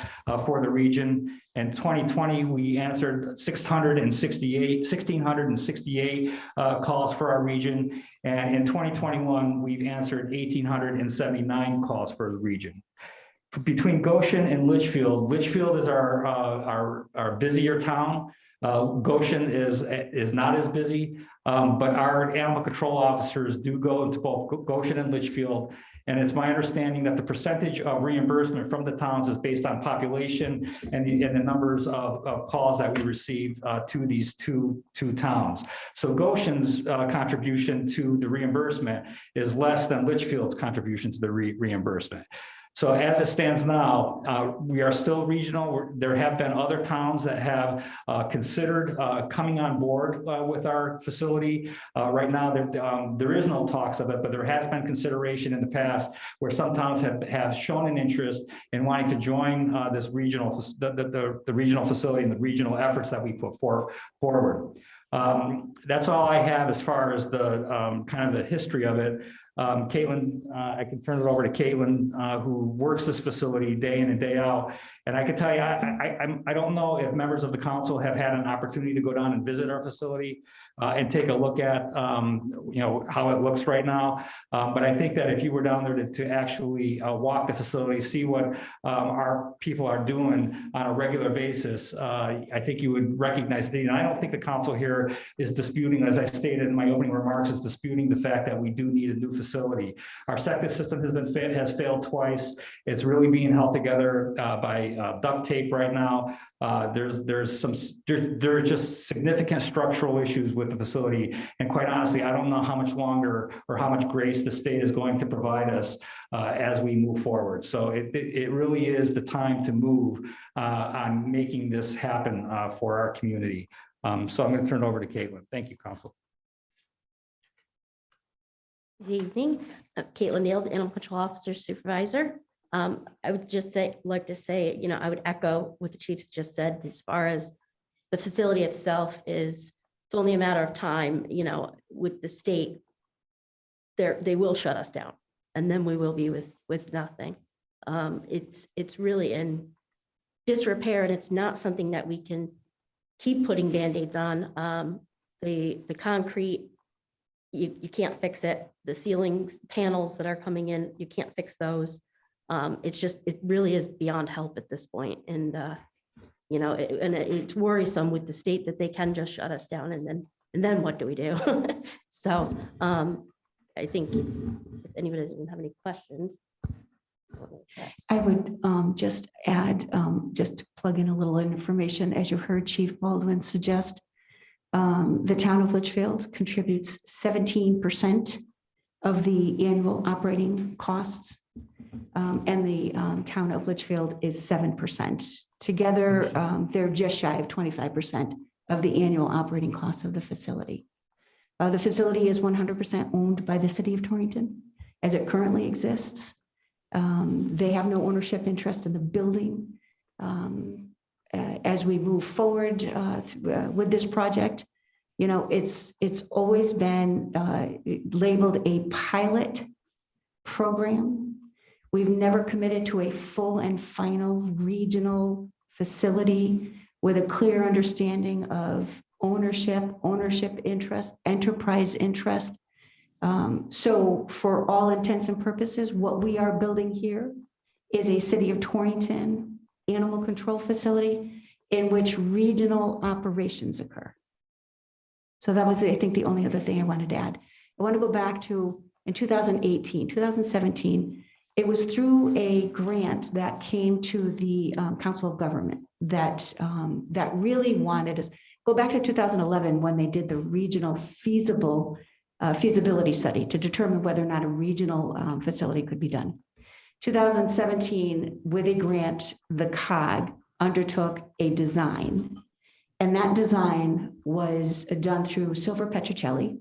for the region. In 2020, we answered 1,668 calls for our region. And in 2021, we've answered 1,879 calls for the region. Between Goshen and Litchfield, Litchfield is our busier town. Goshen is not as busy, but our animal control officers do go into both Goshen and Litchfield. And it's my understanding that the percentage of reimbursement from the towns is based on population and the numbers of calls that we receive to these two towns. So Goshen's contribution to the reimbursement is less than Litchfield's contribution to the reimbursement. So as it stands now, we are still regional. There have been other towns that have considered coming on board with our facility. Right now, there is no talks of it, but there has been consideration in the past where some towns have shown an interest in wanting to join this regional, the regional facility and the regional efforts that we put forward. That's all I have as far as the kind of the history of it. Caitlin, I can turn it over to Caitlin, who works this facility day in and day out. And I can tell you, I don't know if members of the council have had an opportunity to go down and visit our facility and take a look at, how it looks right now. But I think that if you were down there to actually walk the facility, see what our people are doing on a regular basis, I think you would recognize it. And I don't think the council here is disputing, as I stated in my opening remarks, is disputing the fact that we do need a new facility. Our septic system has failed twice. It's really being held together by duct tape right now. There's just significant structural issues with the facility. And quite honestly, I don't know how much longer or how much grace the state is going to provide us as we move forward. So it really is the time to move on making this happen for our community. So I'm going to turn it over to Caitlin. Thank you, Council. Good evening, Caitlin Neal, the Animal Control Officer Supervisor. I would just like to say, I would echo what the chief just said as far as the facility itself it's only a matter of time, with the state. They will shut us down and then we will be with nothing. It's really in disrepair and it's not something that we can keep putting Band-Aids on. The concrete, you can't fix it. The ceiling panels that are coming in, you can't fix those. It really is beyond help at this point. And, it's worrisome with the state that they can just shut us down and then what do we do? So I think if anybody doesn't have any questions. I would just add, just to plug in a little information, as you heard Chief Baldwin suggest, the town of Litchfield contributes 17% of the annual operating costs. And the town of Litchfield is 7%. Together, they're just shy of 25% of the annual operating costs of the facility. The facility is 100% owned by the city of Torrington as it currently exists. They have no ownership interest in the building. As we move forward with this project, it's always been labeled a pilot program. We've never committed to a full and final regional facility with a clear understanding of ownership interest, enterprise interest. So for all intents and purposes, what we are building here is a city of Torrington animal control facility in which regional operations occur. So that was, I think, the only other thing I wanted to add. I want to go back to in 2017, it was through a grant that came to the Council of Government that really wanted us, go back to 2011 when they did the regional feasibility study to determine whether or not a regional facility could be done. 2017, with a grant, the COG undertook a design, and that design was done through Silver Petrocelli,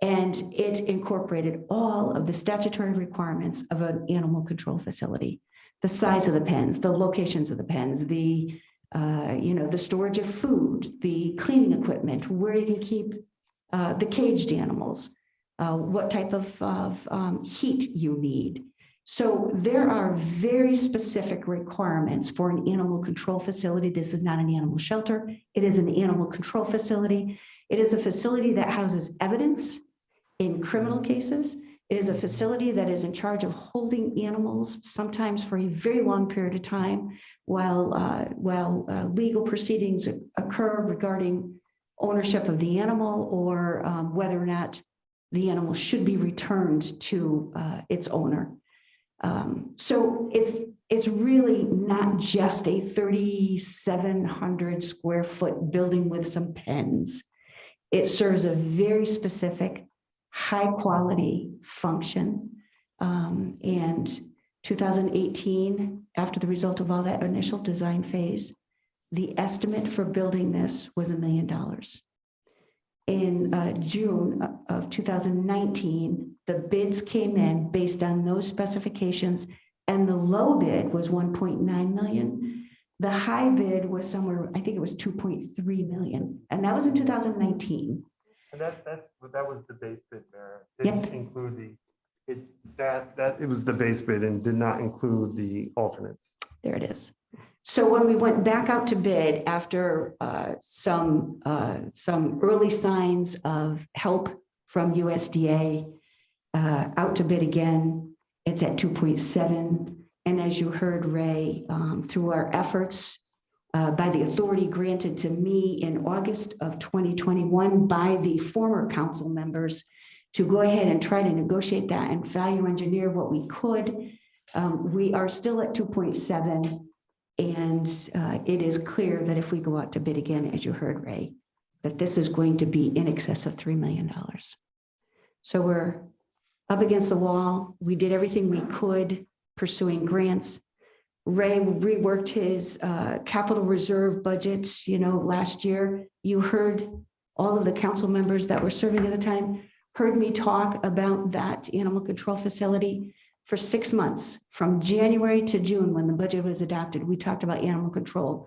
and it incorporated all of the statutory requirements of an animal control facility: the size of the pens, the locations of the pens, the storage of food, the cleaning equipment, where you can keep the caged animals, what type of heat you need. So there are very specific requirements for an animal control facility. This is not an animal shelter. It is an animal control facility. It is a facility that houses evidence in criminal cases. It is a facility that is in charge of holding animals, sometimes for a very long period of time, while legal proceedings occur regarding ownership of the animal or whether or not the animal should be returned to its owner. So it's really not just a 3,700 square foot building with some pens. It serves a very specific, high quality function. And 2018, after the result of all that initial design phase, the estimate for building this was $1 million. In June of 2019, the bids came in based on those specifications, and the low bid was 1.9 million. The high bid was somewhere, I think it was 2.3 million, and that was in 2019. And that was the base bid, Mayor. It Yep. didn't include it was the base bid and did not include the alternates. There it is. So when we went back out to bid after some early signs of help from USDA, out to bid again, it's at 2.7. And as you heard, Ray, through our efforts by the authority granted to me in August of 2021 by the former council members to go ahead and try to negotiate that and value engineer what we could, we are still at 2.7. And it is clear that if we go out to bid again, as you heard, Ray, that this is going to be in excess of $3 million. So we're up against the wall. We did everything we could pursuing grants. Ray reworked his capital reserve budgets, last year. You heard all of the council members that were serving at the time, heard me talk about that animal control facility for 6 months, from January to June, when the budget was adopted. We talked about animal control.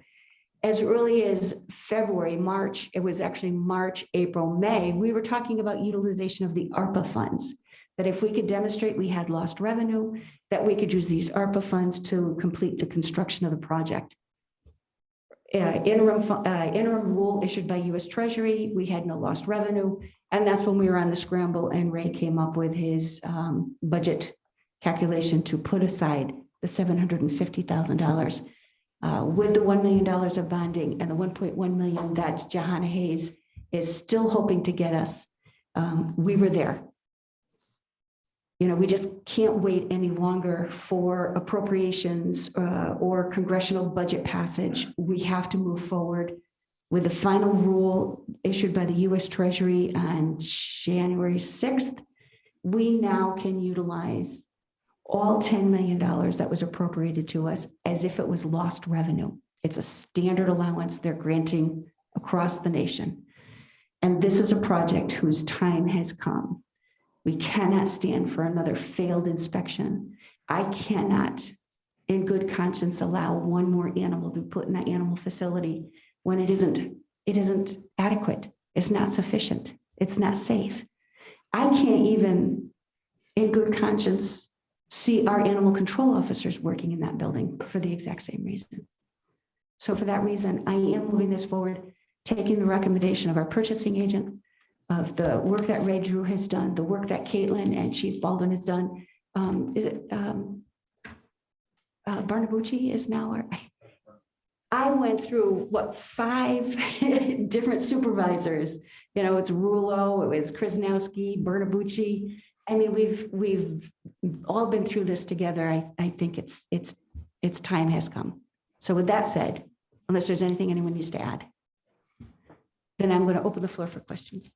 As early as February, March, it was actually March, April, May, we were talking about utilization of the ARPA funds. That if we could demonstrate we had lost revenue, that we could use these ARPA funds to complete the construction of the project. Interim rule issued by US Treasury, we had no lost revenue. And that's when we were on the scramble, and Ray came up with his budget calculation to put aside the $750,000 with the $1 million of bonding and the 1.1 million that Johanna Hayes is still hoping to get us. We were there. We just can't wait any longer for appropriations or congressional budget passage. We have to move forward with the final rule issued by the US Treasury on January 6th. We now can utilize all $10 million that was appropriated to us as if it was lost revenue. It's a standard allowance they're granting across the nation. And this is a project whose time has come. We cannot stand for another failed inspection. I cannot, in good conscience, allow one more animal to be put in that animal facility when it isn't adequate. It's not sufficient. It's not safe. I can't even, in good conscience, see our animal control officers working in that building for the exact same reason. So for that reason, I am moving this forward, taking the recommendation of our purchasing agent, of the work that Ray Drew has done, the work that Caitlin and Chief Baldwin has done. Barnabucci is now our, I went through 5 different supervisors. It's Rulo, it was Krasnowski, Barnabucci. I mean, we've all been through this together. I think it's time has come. So with that said, unless there's anything anyone needs to add, then I'm going to open the floor for questions.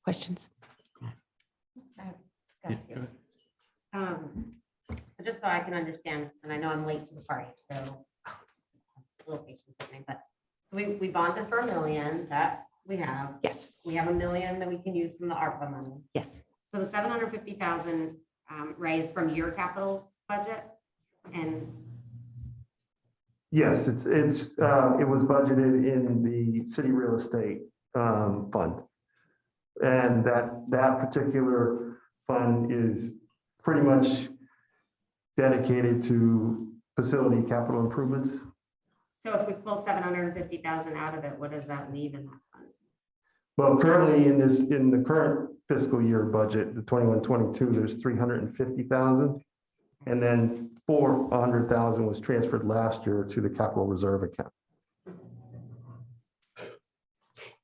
Questions? So just so I can understand, and I know I'm late to the party, so a little patience with me, but so we bonded for $1 million that we have. Yes. We have $1 million that we can use from the ARPA money. Yes. So the 750,000 raised from your capital budget, and Yes, it was budgeted in the city real estate fund. And that particular fund is pretty much dedicated to facility capital improvements. so if we pull 750,000 out of it, what does that leave in that fund? Well, currently in the current fiscal year budget, the 21-22, there's 350,000. And then 400,000 was transferred last year to the capital reserve account.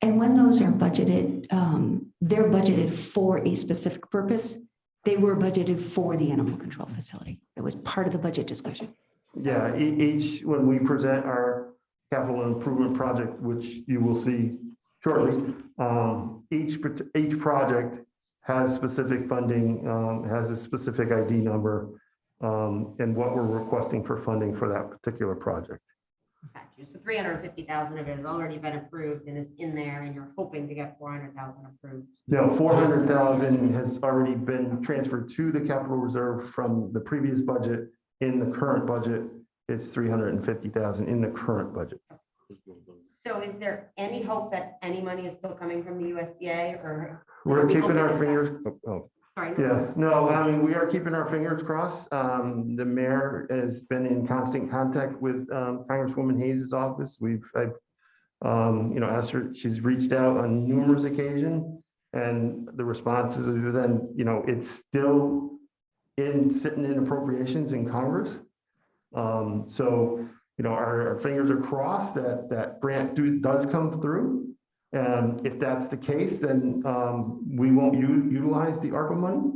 And when those are budgeted, they're budgeted for a specific purpose. They were budgeted for the animal control facility. It was part of the budget discussion. Yeah, when we present our capital improvement project, which you will see shortly, each project has specific funding, has a specific ID number, and what we're requesting for funding for that particular project. Got you. So 350,000 of it has already been approved and is in there, and you're hoping to get 400,000 approved. No, 400,000 has already been transferred to the capital reserve from the previous budget. In the current budget, it's 350,000 in the current budget. So is there any hope that any money is still coming from the USDA, or? We're keeping our fingers. Oh, sorry. Yeah, no, I mean, we are keeping our fingers crossed. The mayor has been in constant contact with Congresswoman Hayes' office. I've asked her, she's reached out on numerous occasions, and the responses are then, it's still sitting in appropriations in Congress. So, our fingers are crossed that grant does come through. And if that's the case, then we won't utilize the ARPA money.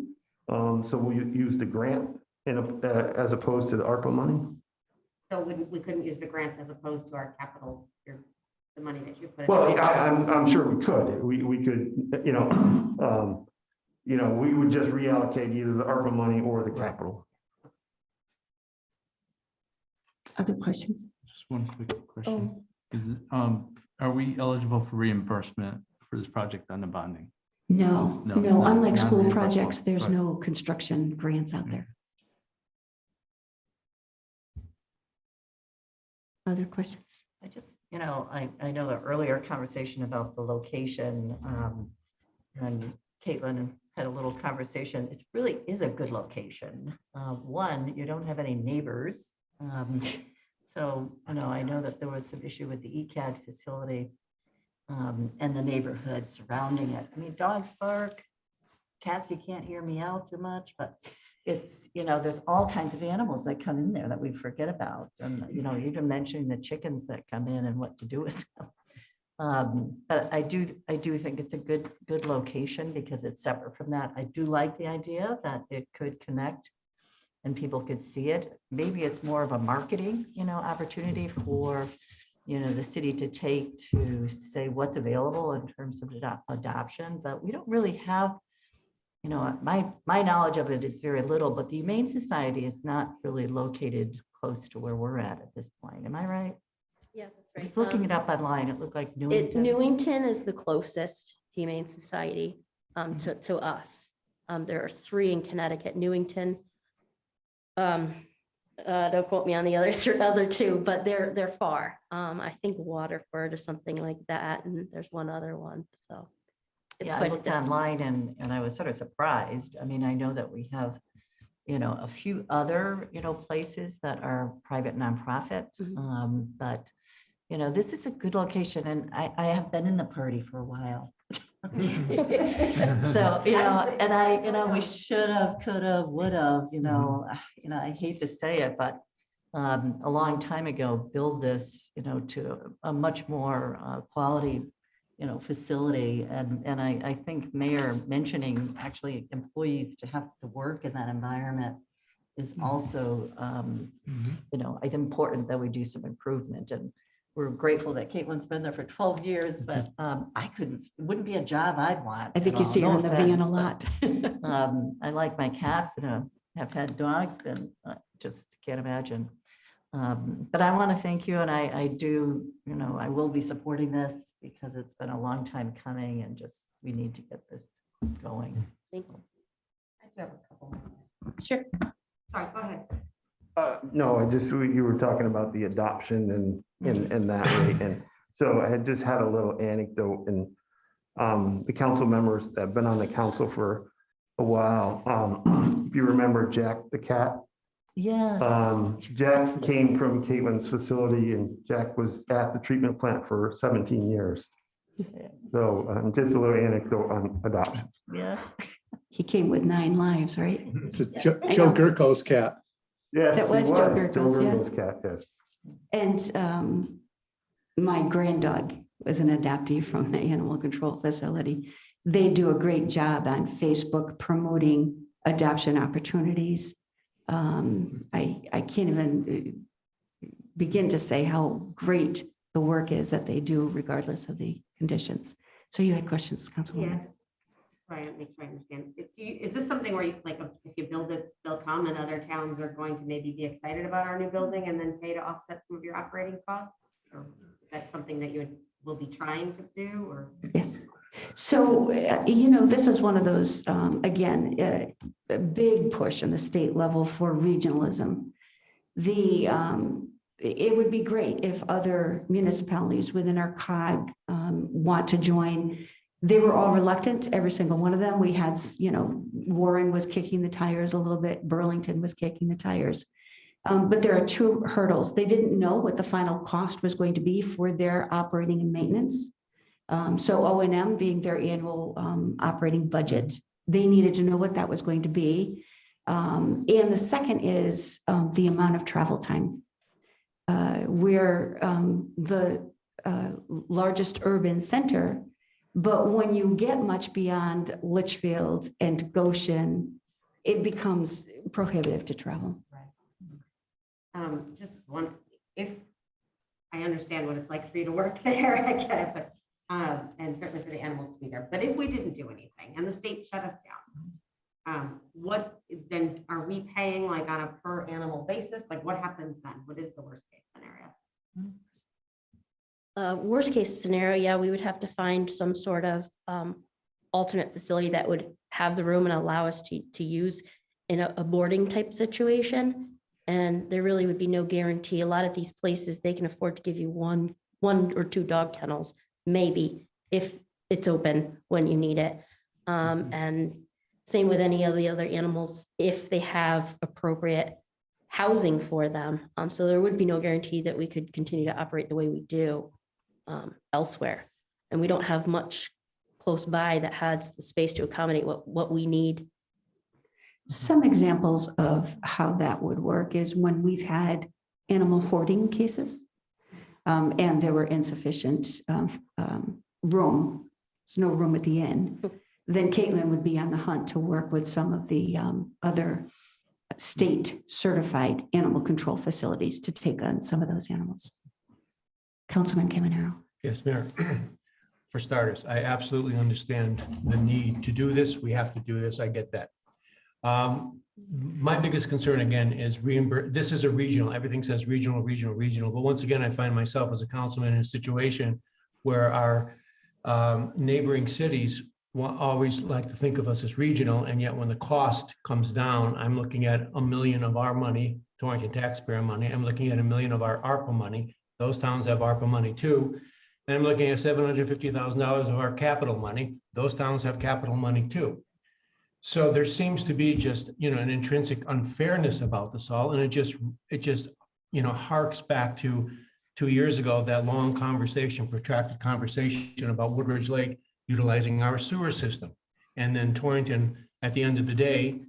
So we'll use the grant as opposed to the ARPA money. So we couldn't use the grant as opposed to our capital, the money that you put. Well, I'm sure we could. We could, we would just reallocate either the ARPA money or the capital. Other questions? Just one quick question. Is, are we eligible for reimbursement for this project on the bonding? No, No, it's not unlike school non-reimbursable. projects, there's Right. no construction grants out there. Other questions? I just, I know the earlier conversation about the location, and Caitlin had a little conversation. It really is a good location. One, you don't have any neighbors. So, I know that there was some issue with the ECAD facility, and the neighborhood surrounding it. I mean, dogs bark, cats, you can't hear me out too much, but it's, there's all kinds of animals that come in there that we forget about. And, even mentioning the chickens that come in and what to do with them. But I do think it's a good location because it's separate from that. I do like the idea that it could connect and people could see it. Maybe it's more of a marketing, opportunity for, the city to take to say what's available in terms of adoption, but we don't really have, my knowledge of it is very little, but the Humane Society is not really located close to where we're at this point. Am I right? Yeah, that's I right. was looking it up online. It looked like Newington. Newington is the closest Humane Society to us. There are 3 in Connecticut, Newington. Don't quote me on the other 2, but they're far. I think Waterford or something like that, and there's one other one. So it's Yeah, I quite a looked distance. online and I was sort of surprised. I mean, I know that we have, a few other, places that are private nonprofit. But, this is a good location and I have been in the party for a while. So, and we should have, could have, would have, I hate to say it, but a long time ago, build this, to a much more quality, facility. And I think Mayor mentioning actually employees to have to work in that environment is also, it's important that we do some improvement. And we're grateful that Caitlin's been there for 12 years, but it wouldn't be a job I'd want. I think you see her in the van a lot. I like my cats and have had dogs and just can't imagine. But I want to thank you and I do, I will be supporting this because it's been a long time coming and just, we need to get this going. Thank you. I do have a couple more. Sure. Sorry, go ahead. No, you were talking about the adoption and that way. And so I had just had a little anecdote and the council members that have been on the council for a while. If you remember Jack the cat. Yes. Jack came from Caitlin's facility and Jack was at the treatment plant for 17 years. So just a little anecdote on adoption. Yeah. He came with 9 lives, right? It's a Joe Gurko's cat. Yes, That he was Joe Joe Gurko's, yeah. Gurko's cat, yes. And my granddog was an adoptee from the animal control facility. They do a great job on Facebook promoting adoption opportunities. I can't even begin to say how great the work is that they do regardless of the conditions. So you had questions, Councilwoman? Yeah, just so I make sure I understand. Is this something where you, like, if you build it, they'll come and other towns are going to maybe be excited about our new building and then pay to offset some of your operating costs? Or is that something that you will be trying to do or? Yes. So, this is one of those, again, a big push on the state level for regionalism. It would be great if other municipalities within our COG want to join. They were all reluctant, every single one of them. We had, Warren was kicking the tires a little bit. Burlington was kicking the tires. But there are 2 hurdles. They didn't know what the final cost was going to be for their operating and maintenance. So O&M being their annual operating budget, they needed to know what that was going to be. And the second is the amount of travel time. We're the largest urban center, but when you get much beyond Litchfield and Goshen, it becomes prohibitive to travel. Just one, if, I understand what it's like for you to work there, I get it, but, and certainly for the animals to be there, but if we didn't do anything and the state shut us down, what, then are we paying like on a per animal basis? Like what happens then? What is the worst case scenario? Worst case scenario, yeah, we would have to find some sort of alternate facility that would have the room and allow us to use in a boarding type situation. And there really would be no guarantee. A lot of these places, they can afford to give you one or two dog kennels, maybe, if it's open when you need it. And same with any of the other animals, if they have appropriate housing for them. So there would be no guarantee that we could continue to operate the way we do elsewhere. And we don't have much close by that has the space to accommodate what we need. Some examples of how that would work is when we've had animal hoarding cases, and there were insufficient room, there's no room at the inn, then Caitlin would be on the hunt to work with some of the other state certified animal control facilities to take on some of those animals. Councilman Cavanero. Yes, Mayor. For starters, I absolutely understand the need to do this. We have to do this. I get that. My biggest concern again is this is a regional, everything says regional. But once again, I find myself as a councilman in a situation where our neighboring cities always like to think of us as regional. And yet when the cost comes down, I'm looking at $1 million of our money, Torrington taxpayer money. I'm looking at $1 million of our ARPA money. Those towns have ARPA money too. And I'm looking at $750,000 of our capital money. Those towns have capital money too. So there seems to be just, an intrinsic unfairness about this all. And it just, harks back to 2 years ago, that long conversation, protracted conversation about Woodridge Lake utilizing our sewer system. And then Torrington, at the end of the day,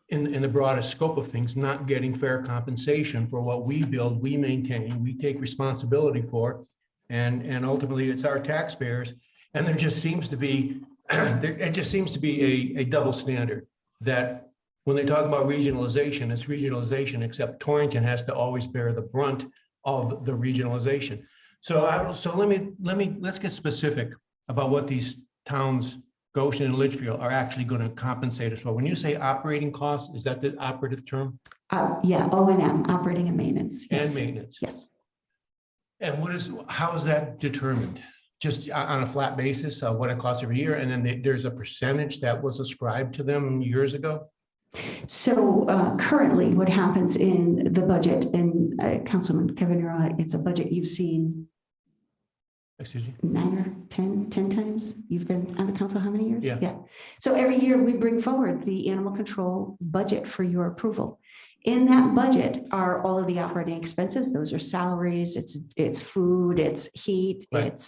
in the broadest scope of things, not getting fair compensation for what we build, we maintain, we take responsibility for. And ultimately it's our taxpayers. And there just seems to be, a double standard that when they talk about regionalization, it's regionalization, except Torrington has to always bear the brunt of the regionalization. So let's get specific about what these towns, Goshen and Litchfield, are actually going to compensate us for. When you say operating costs, is that the operative term? Yeah, O&M, operating and maintenance. Yes. And maintenance. Yes. And how is that determined? Just on a flat basis, what it costs every year, and then there's a percentage that was ascribed to them years ago? So currently what happens in the budget, and Councilman Cavanero, it's a budget you've seen. Excuse me? 9 or 10 times. You've been on the council how many years? Yeah. So every year we bring forward the animal control budget for your approval. In that budget are all of the operating expenses. Those are salaries, it's food, it's heat, Right.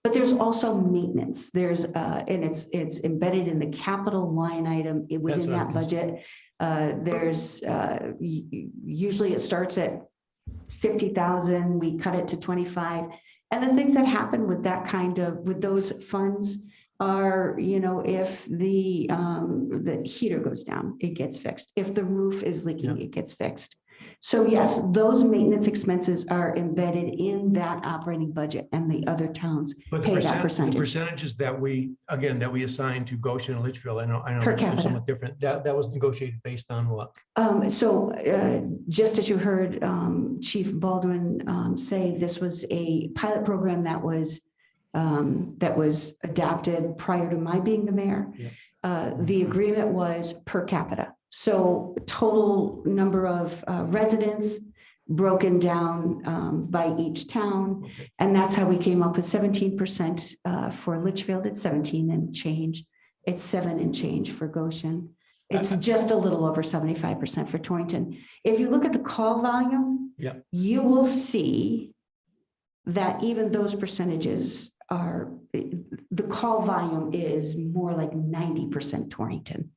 But there's also maintenance. There's and it's embedded in the capital line item within that budget. There's usually it starts at 50,000. We cut it to 25. And the things that happen with that with those funds are, if the heater goes down, it gets fixed. If the roof is leaking, it gets fixed. So yes, those maintenance expenses are embedded in that operating budget, and the other towns pay that percentage. The percentages that we assign to Goshen and Litchfield, I know Per they're capita. somewhat different. That was negotiated based on what? Just as you heard Chief Baldwin say, this was a pilot program that was adopted prior to my being the mayor. Yeah. The agreement was per capita. So total number of residents broken down by each town. Okay. And that's how we came up with 17% for Litchfield. It's 17 and change. It's 7 and change for Goshen. It's just a little over 75% for Torrington. If you look at the call volume, you will see that even those percentages the call volume is more like 90% Torrington.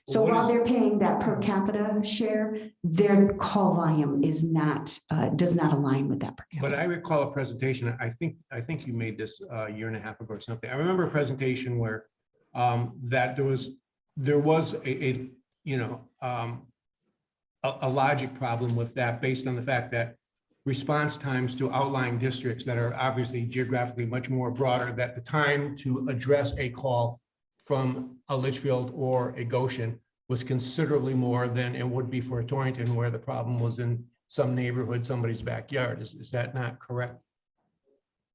So while they're paying that per capita share, their call volume does not align with that per capita. But I recall a presentation, I think you made this a year and a half ago or something. I remember a presentation where that there was a a logic problem with that based on the fact that response times to outlying districts that are obviously geographically much more broader, that the time to address a call from a Litchfield or a Goshen was considerably more than it would be for a Torrington, where the problem was in some neighborhood, somebody's backyard. Is that not correct?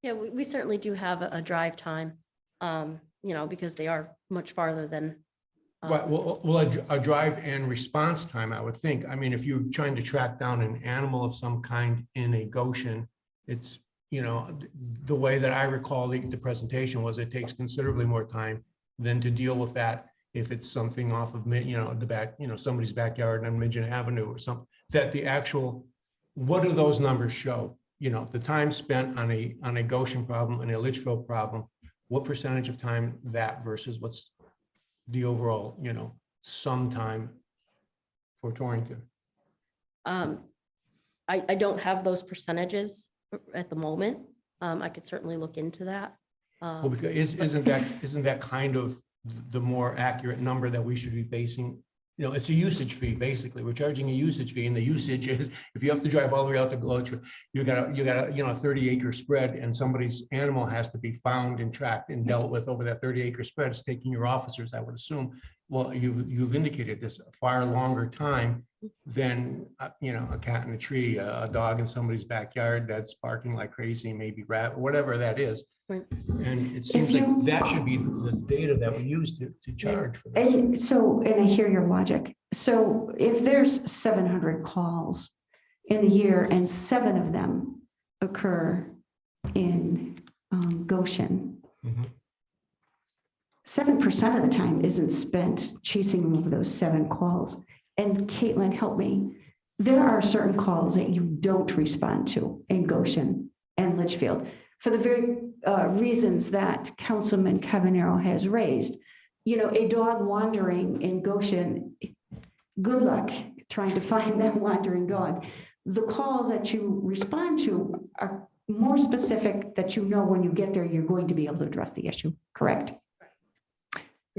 Yeah, we certainly do have a drive time, because they are much farther than. Right, well, a drive and response time, I would think. I mean, if you're trying to track down an animal of some kind in a Goshen, it's, the way that I recall the presentation was it takes considerably more time than to deal with that if it's something off of, the back, somebody's backyard on Midget Avenue or something, that the actual, what do those numbers show? The time spent on a Goshen problem and a Litchfield problem, what percentage of time that versus what's the overall, sum time for Torrington? I don't have those percentages at the moment. I could certainly look into that. Well, because isn't that kind of the more accurate number that we should be basing? It's a usage fee, basically. We're charging a usage fee, and the usage is, if you have to drive all the way out to Gulch, you got a 30-acre spread, and somebody's animal has to be found and tracked and dealt with over that 30-acre spread. It's taking your officers, I would assume. Well, you've indicated this far longer time than a cat in a tree, a dog in somebody's backyard that's barking like crazy, maybe rat, whatever that is. Right. And it seems like that should be the data that we use to charge for this. And I hear your logic. So if there's 700 calls in a year and 7 of them occur in Goshen, 7% of the time isn't spent chasing over those 7 calls. And Caitlin, help me. There are certain calls that you don't respond to in Goshen and Litchfield for the very reasons that Councilman Cavanero has raised. A dog wandering in Goshen, good luck trying to find that wandering dog. The calls that you respond to are more specific, that when you get there, you're going to be able to address the issue, correct?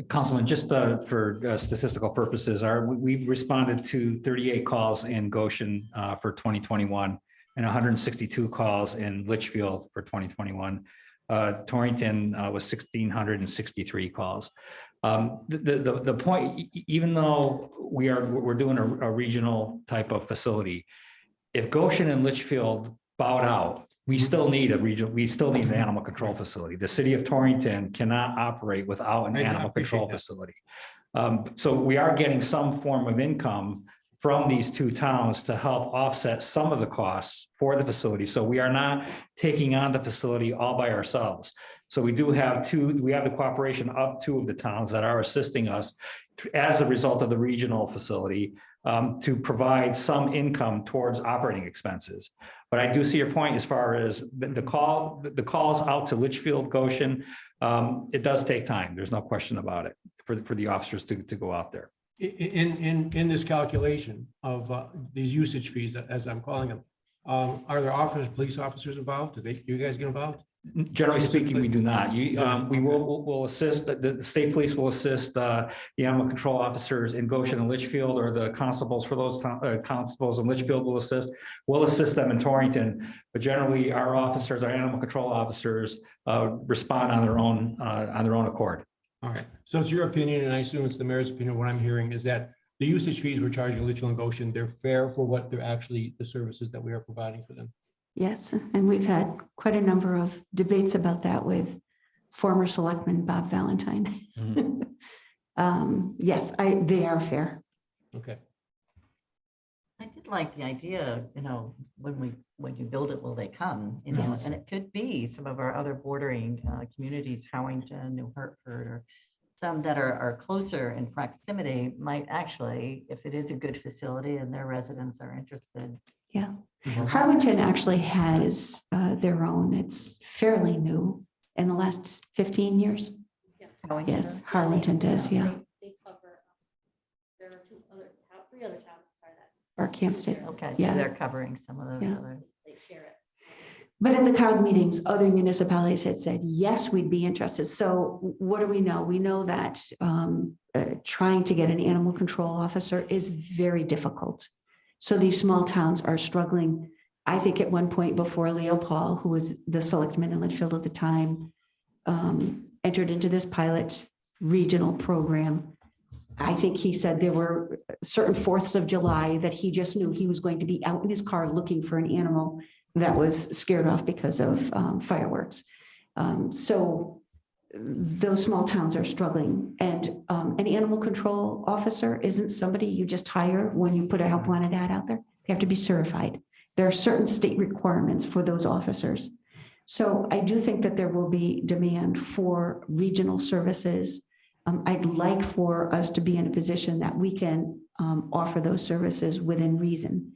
Councilman, just for statistical purposes, we've responded to 38 calls in Goshen for 2021 and 162 calls in Litchfield for 2021. Torrington was 1,663 calls. The point, even though we're doing a regional type of facility, if Goshen and Litchfield bowed out, we still need an animal control facility. The city of Torrington cannot operate without an animal control facility. So we are getting some form of income from these 2 towns to help offset some of the costs for the facility. So we are not taking on the facility all by ourselves. So we have the cooperation of 2 of the towns that are assisting us as a result of the regional facility to provide some income towards operating expenses. But I do see your point as far as the calls out to Litchfield, Goshen. It does take time. There's no question about it for the officers to go out there. In this calculation of these usage fees, as I'm calling them, are there police officers involved? Do you guys get involved? Generally speaking, we do not. We will assist, the state police will assist the animal control officers in Goshen and Litchfield, or the constables for those constables in Litchfield will assist. We'll assist them in Torrington, but generally our officers, our animal control officers, respond on their own accord. All right. So it's your opinion, and I assume it's the mayor's opinion. What I'm hearing is that the usage fees we're charging Litchfield and Goshen, they're fair for what they're actually, the services that we are providing for them. Yes, and we've had quite a number of debates about that with former selectman Bob Valentine. Yes, they are fair. Okay. I did like the idea, when you build it, will they come? Yes. And it could be some of our other bordering communities, Howington, New Hartford, or some that are closer in proximity might actually, if it is a good facility and their residents are interested. Yeah. Harlington actually has their own. It's fairly new in the last 15 years. Howington Yes, does? Harlington does, yeah. They cover, there are 3 other towns, Or Campstate. Okay, so Yeah. they're covering some of those Yeah. others. they share it. But in the COG meetings, other municipalities had said, yes, we'd be interested. So what do we know? We know that trying to get an animal control officer is very difficult. So these small towns are struggling. I think at one point before Leo Paul, who was the selectman in Litchfield at the time, entered into this pilot regional program. I think he said there were certain 4th of July that he just knew he was going to be out in his car looking for an animal that was scared off because of fireworks. So those small towns are struggling, and an animal control officer isn't somebody you just hire when you put a help wanted ad out there. They have to be certified. There are certain state requirements for those officers. So I do think that there will be demand for regional services. I'd like for us to be in a position that we can offer those services within reason.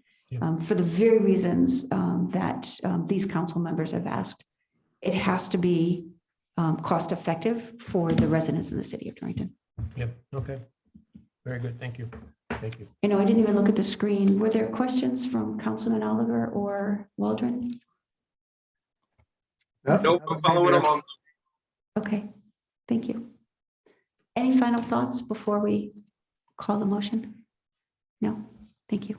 For the very reasons that these council members have asked. It has to be cost effective for the residents in the city of Torrington. Yep, okay. Very good, thank you. Thank you. You know, I didn't even look at the screen. Were there questions from Councilman Oliver or Waldron? Nope, I'm following along. Okay, thank you. Any final thoughts before we call the motion? No, thank you.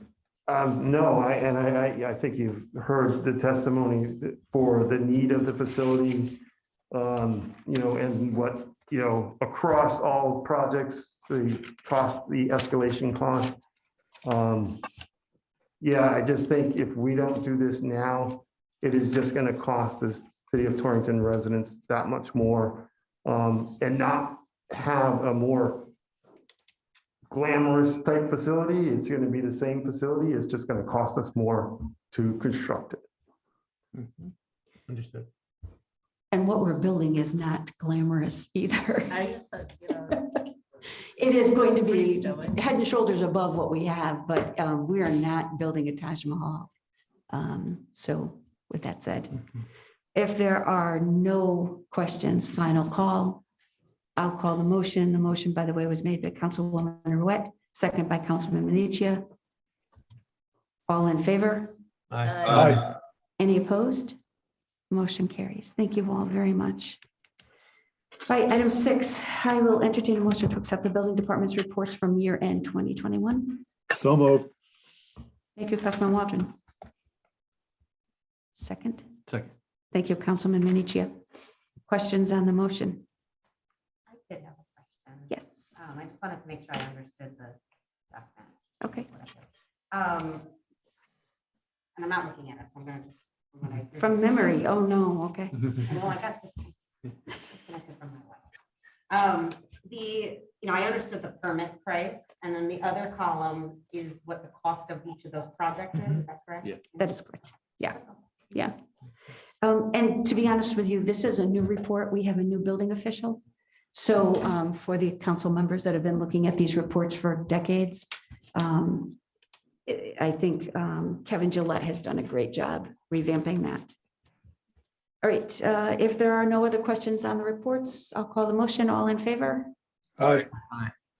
No, I think you've heard the testimony for the need of the facility, and what, across all projects, the cost, the escalation cost. I just think if we don't do this now, it is just going to cost the city of Torrington residents that much more, and not have a more glamorous type facility. It's going to be the same facility. It's just going to cost us more to construct it. Understood. And what we're building is not glamorous either. It is going to be head and shoulders above what we have, but we are not building a Taj Mahal. So with that said, if there are no questions, final call. I'll call the motion. The motion, by the way, was made by Councilwoman Ruette, second by Councilman Minichia. All in favor? Aye. Any opposed? Motion carries. Thank you all very much. Right, item 6, I will entertain a motion to accept the building department's reports from year end 2021. So moved. Thank you, Councilman Waldron. Second. Second. Thank you, Councilman Minichia. Questions on the motion? I did have a question. Yes. I just wanted to make sure I understood the document. Okay. And I'm not looking at it, so I'm gonna just. From memory. Oh, no. Okay. Well, I got disconnected from my wife. I understood the permit price, and then the other column is what the cost of each of those projects is that correct? Yeah. That is correct. Yeah. Yeah. And to be honest with you, this is a new report. We have a new building official. So for the council members that have been looking at these reports for decades, I think Kevin Gillette has done a great job revamping that. All right, if there are no other questions on the reports, I'll call the motion. All in favor? Aye.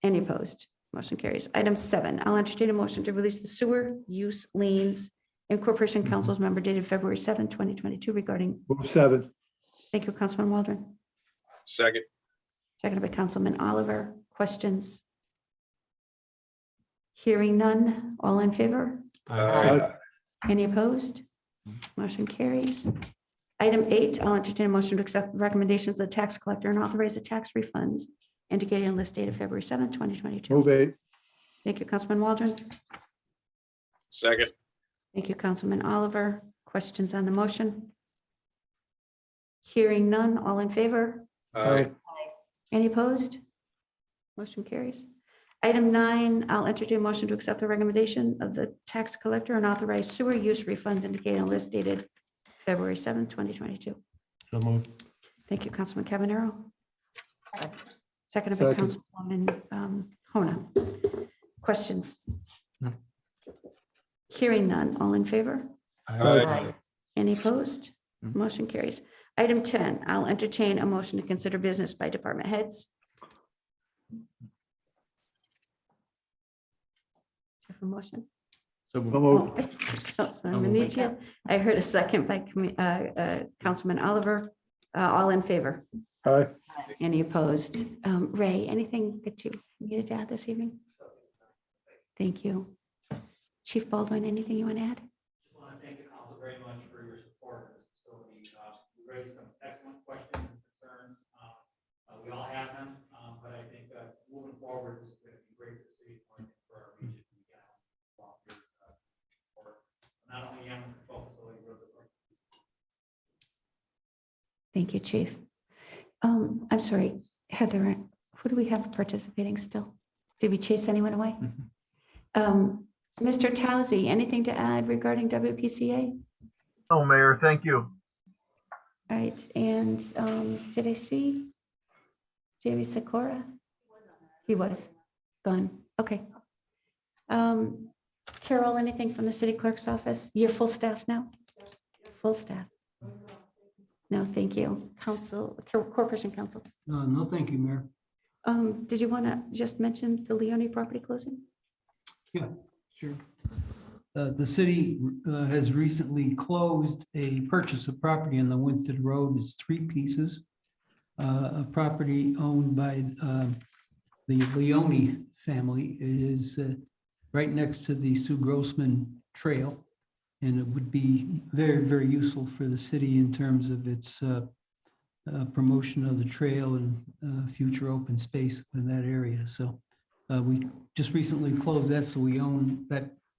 Any opposed? Motion carries. Item 7, I'll entertain a motion to release the sewer use liens and Corporation Council's member dated February 7, 2022 regarding. Move 7. Thank you, Councilman Waldron. Second. Seconded by Councilman Oliver. Questions? Hearing none. All in favor? Aye. Any opposed? Motion carries. Item 8, I'll entertain a motion to accept recommendations of the tax collector and authorize the tax refunds indicated on list dated February 7, 2022. Move 8. Thank you, Councilman Waldron. Second. Thank you, Councilman Oliver. Questions on the motion? Hearing none. All in favor? Aye. Any opposed? Motion carries. Item 9, I'll entertain a motion to accept the recommendation of the tax collector and authorize sewer use refunds indicated on list dated February 7, 2022. So moved. Thank you, Councilman Cavanero. Seconded by Second. Councilwoman Hona. Questions? No. Hearing none. All in favor? Aye. Any opposed? Motion carries. Item 10, I'll entertain a motion to consider business by department heads. A motion. So So moved. Councilman Minichia. I heard a second by Councilman Oliver. All in favor? Aye. Any opposed? Ray, anything that you needed to add this evening? Thank you. Chief Baldwin, anything you want to add? Just want to thank the council very much for your support of this facility. You raised some excellent questions and concerns. We all have them, but I think moving forward, this is going to be great for the city and for our region. We got for not only animal control facility, but Thank you, Chief. I'm sorry, Heather, who do we have participating still? Did we chase anyone away? Mr. Towsey, anything to add regarding WPCA? No, Mayor, thank you. All right, and did I see Jamie Sikora? He was gone. Okay. Carol, anything from the city clerk's office? You're full staff now? Full staff. No, thank you. Council, Corporation Council. No, thank you, Mayor. Did you want to just mention the Leone property closing? Yeah, sure. The city has recently closed a purchase of property on the Winston Road. It's 3 pieces. A property owned by the Leone family. It is right next to the Sue Grossman Trail. And it would be very, very useful for the city in terms of its promotion of the trail and future open space in that area. So we just recently closed that, so we own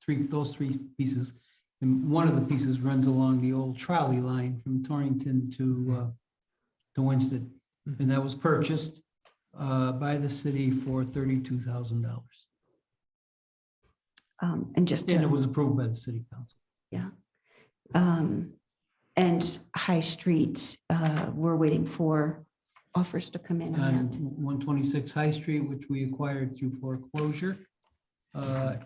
those 3 pieces. And one of the pieces runs along the old trolley line from Torrington to Winston. And that was purchased by the city for $32,000. And just And it was approved by the city council. Yeah. And High Street, we're waiting for offers to come in on On that. 126 High Street, which we acquired through foreclosure,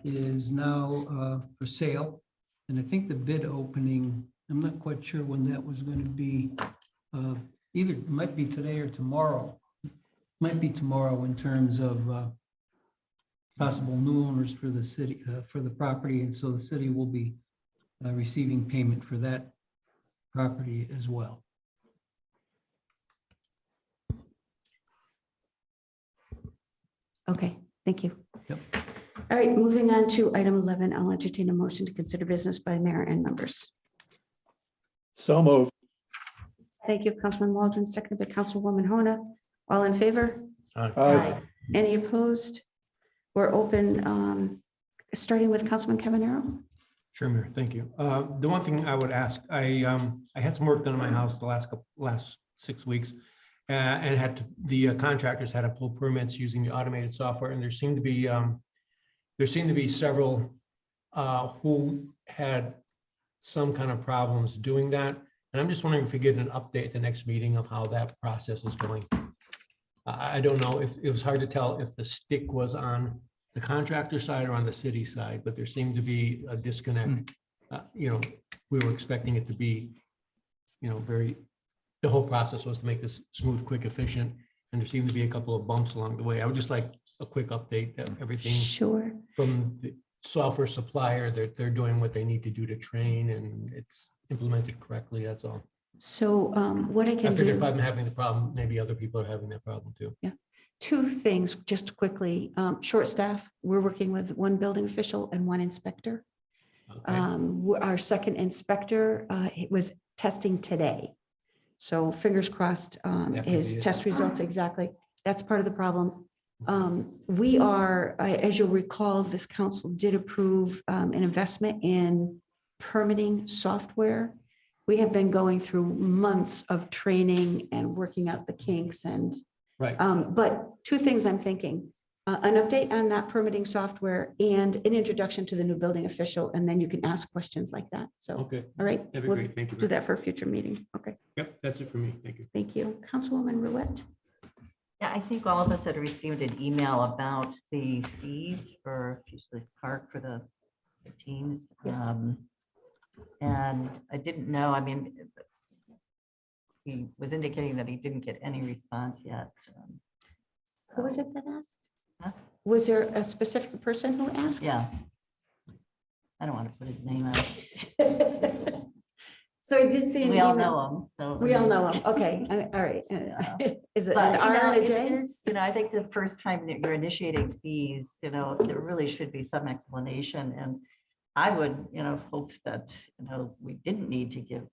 is now for sale. And I think the bid opening, I'm not quite sure when that was going to be. Either it might be today or tomorrow. Might be tomorrow in terms of possible new owners for the city, for the property. And so the city will be receiving payment for that property as well. Okay, thank you. Yep. All right, moving on to item 11, I'll entertain a motion to consider business by mayor and members. So moved. Thank you, Councilman Waldron, seconded by Councilwoman Hona. All in favor? Aye. Any opposed? We're open, starting with Councilman Cavanero. Sure, Mayor, thank you. The one thing I would ask, I had some work done in my house the last 6 weeks. And the contractors had to pull permits using the automated software, and there seemed to be several who had some kind of problems doing that. And I'm just wondering if we get an update at the next meeting of how that process is going. I don't know if it was hard to tell if the stick was on the contractor side or on the city side, but there seemed to be a disconnect. We were expecting it to be, the whole process was to make this smooth, quick, efficient, and there seemed to be a couple of bumps along the way. I would just like a quick update that everything Sure. from the software supplier, they're doing what they need to do to train, and it's implemented correctly. That's all. So what I I can figure if do, I'm having the problem, maybe other people are having that problem too. 2 things just quickly. Short staff, we're working with 1 building official and 1 inspector. Okay. Our second inspector was testing today. So fingers crossed, That could his be it. test results, exactly. That's part of the problem. We are, as you'll recall, this council did approve an investment in permitting software. We have been going through months of training and working out the kinks and, Right. but 2 things I'm thinking. An update on that permitting software and an introduction to the new building official, and then you can ask questions like that. So, Okay. all right. That'd be we'll great. Thank you. Do that for a future meeting. Okay, Yep, that's it for me. Thank you. thank you. Councilwoman Ruette. Yeah, I think all of us had received an email about the fees for Fuseless Park for the teams. Yes. And I didn't know, he was indicating that he didn't get any response yet. Who was it that asked? Huh? Was there a specific person who asked? Yeah. I don't want to put his name out. So I did see an We all email. know him, so. We all know him. Okay, all right. Is it But, an R and a J? I think the first time that you're initiating fees, there really should be some explanation. And I would, hope that, we didn't need to give,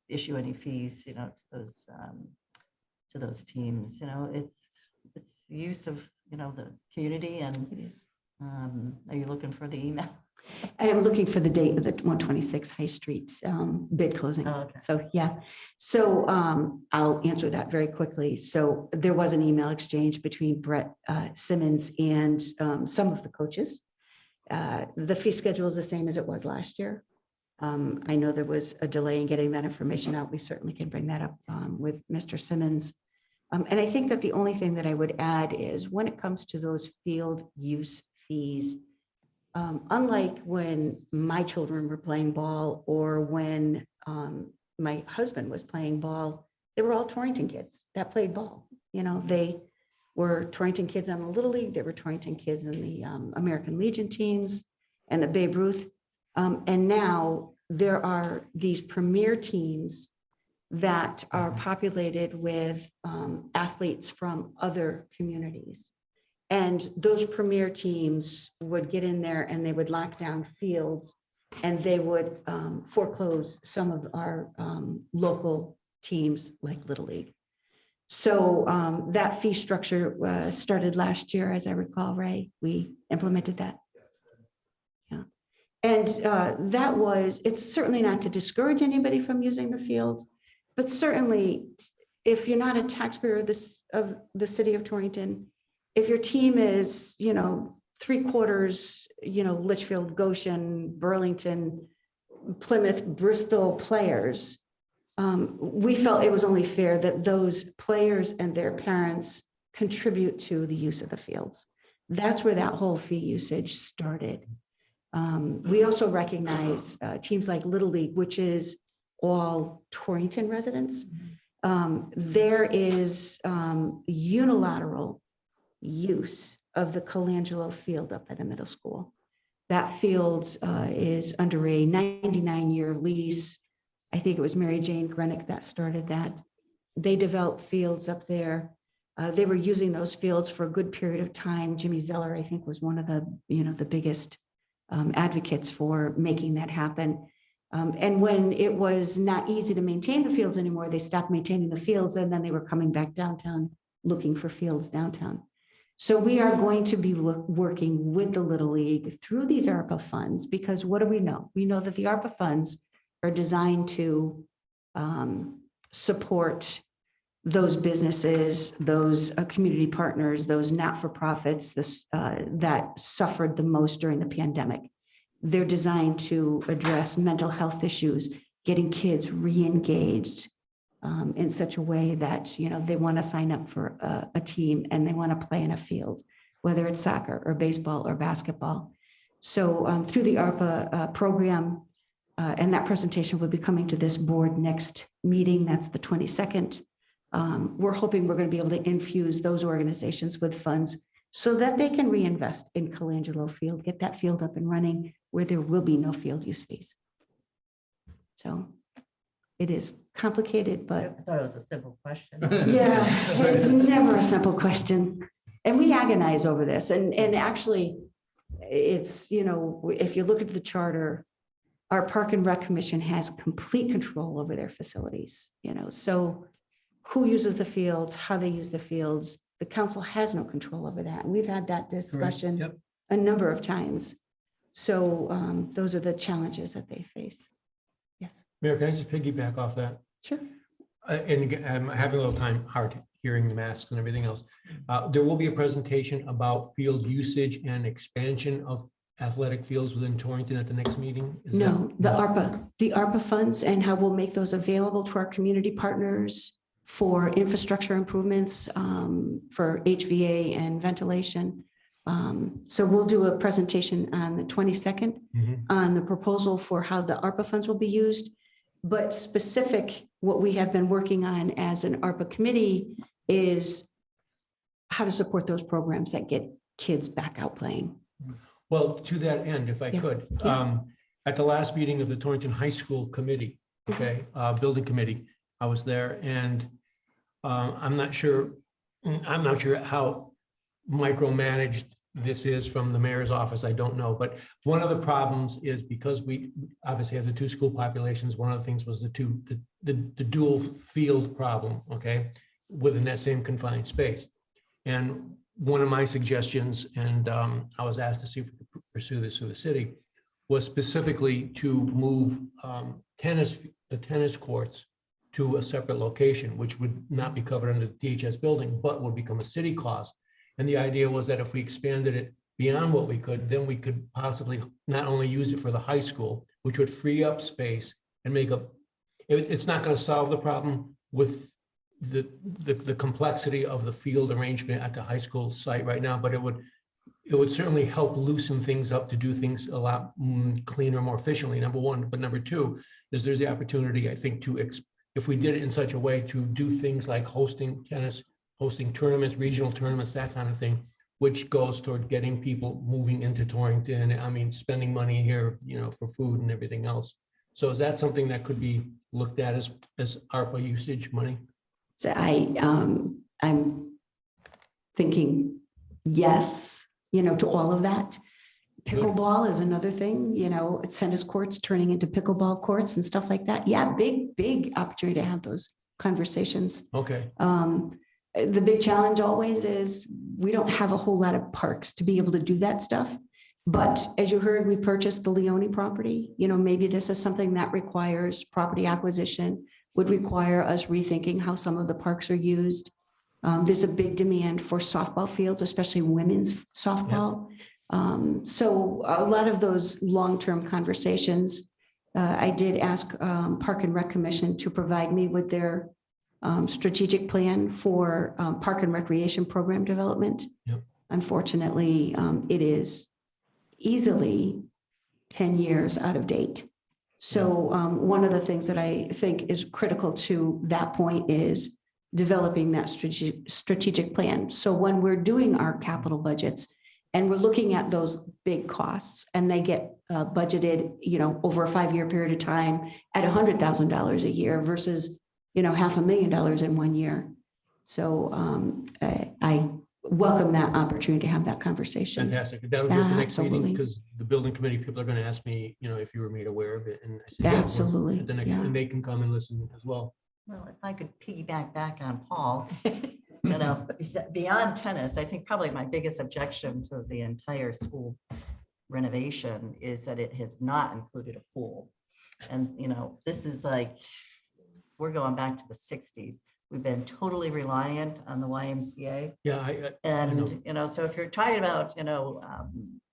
issue any fees, to those teams, it's the use of, the community and, are you looking for the email? I am looking for the date of the 126 High Street bid closing. Oh, okay. So, yeah. So I'll answer that very quickly. So there was an email exchange between Brett Simmons and some of the coaches. The fee schedule is the same as it was last year. I know there was a delay in getting that information out. We certainly can bring that up with Mr. Simmons. And I think that the only thing that I would add is when it comes to those field use fees, unlike when my children were playing ball or when my husband was playing ball, they were all Torrington kids that played ball. They were Torrington kids on the Little League. They were Torrington kids in the American Legion teams and the Babe Ruth. And now there are these premier teams that are populated with athletes from other communities. And those premier teams would get in there and they would lock down fields and they would foreclose some of our local teams like Little League. So that fee structure started last year, as I recall, Ray, we implemented that. Yeah. And it's certainly not to discourage anybody from using the field, but certainly if you're not a taxpayer of the city of Torrington, if your team is, 3/4, Litchfield, Goshen, Burlington, Plymouth, Bristol players, we felt it was only fair that those players and their parents contribute to the use of the fields. That's where that whole fee usage started. We also recognize teams like Little League, which is all Torrington residents. There is unilateral use of the Colangelo field up at the middle school. That field is under a 99-year lease. I think it was Mary Jane Grenick that started that. They developed fields up there. They were using those fields for a good period of time. Jimmy Zeller, I think, was one of the biggest advocates for making that happen. And when it was not easy to maintain the fields anymore, they stopped maintaining the fields and then they were coming back downtown looking for fields downtown. So we are going to be working with the Little League through these ARPA funds, because what do we know? We know that the ARPA funds are designed to support those businesses, those community partners, those not-for-profits that suffered the most during the pandemic. They're designed to address mental health issues, getting kids re-engaged in such a way that, they want to sign up for a team and they want to play in a field, whether it's soccer or baseball or basketball. So through the ARPA program, and that presentation will be coming to this board next meeting, that's the 22nd. We're hoping we're going to be able to infuse those organizations with funds so that they can reinvest in Colangelo Field, get that field up and running where there will be no field use fees. So it is complicated, but I thought it was a simple question. yeah, it's never a simple question. And we agonize over this. And actually, it's, if you look at the charter, our Park and Rec Commission has complete control over their facilities, so who uses the fields, how they use the fields, the council has no control over that. And we've had that discussion a number of times. So those are the challenges that they face. Yes. Mayor, can I just piggyback off that? Sure. And again, I'm having a little time hard hearing the masks and everything else. There will be a presentation about field usage and expansion of athletic fields within Torrington at the next meeting? No, the ARPA funds and how we'll make those available to our community partners for infrastructure improvements, for HVA and ventilation. So we'll do a presentation on the 22nd on the proposal for how the ARPA funds will be used. But specific, what we have been working on as an ARPA committee is how to support those programs that get kids back out playing. Well, to that end, if I could, at the last meeting of the Torrington High School Committee, building committee, I was there, and I'm not sure how micromanaged this is from the mayor's office, I don't know, but one of the problems is because we obviously have the two school populations, one of the things was the dual field problem, okay, within that same confined space. And one of my suggestions, and I was asked to see if we could pursue this through the city, was specifically to move the tennis courts to a separate location, which would not be covered under the DHS building, but would become a city cost. And the idea was that if we expanded it beyond what we could, then we could possibly not only use it for the high school, which would free up space and it's not going to solve the problem with the complexity of the field arrangement at the high school site right now, but it would certainly help loosen things up to do things a lot cleaner, more efficiently, number one. But number two is there's the opportunity, I think, if we did it in such a way to do things like hosting tennis, hosting tournaments, regional tournaments, that kind of thing, which goes toward getting people moving into Torrington. I mean, spending money here, for food and everything else. So is that something that could be looked at as ARPA usage money? So I'm thinking yes, to all of that. Pickleball is another thing, tennis courts turning into pickleball courts and stuff like that. Yeah, big opportunity to have those conversations. Okay. The big challenge always is we don't have a whole lot of parks to be able to do that stuff. But as you heard, we purchased the Leone property. Maybe this is something that requires property acquisition, would require us rethinking how some of the parks are used. There's a big demand for softball fields, especially women's softball. So a lot of those long-term conversations, I did ask Park and Rec Commission to provide me with their strategic plan for park and recreation program development. Yep. Unfortunately, it is easily 10 years out of date. So one of the things that I think is critical to that point is developing that strategic plan. So when we're doing our capital budgets and we're looking at those big costs and they get budgeted, over a 5-year period of time at $100,000 a year versus, $500,000 in 1 year. So I welcome that opportunity to have that conversation. Fantastic. That'll be at the next meeting Absolutely. because the building committee people are going to ask me, if you were made aware of it. And I said, yeah, Absolutely, at the next, yeah. and they can come and listen as well. Well, if I could piggyback back on Paul, beyond tennis, I think probably my biggest objection to the entire school renovation is that it has not included a pool. And, this is like, we're going back to the 60s. We've been totally reliant on the YMCA. Yeah. So if you're talking about,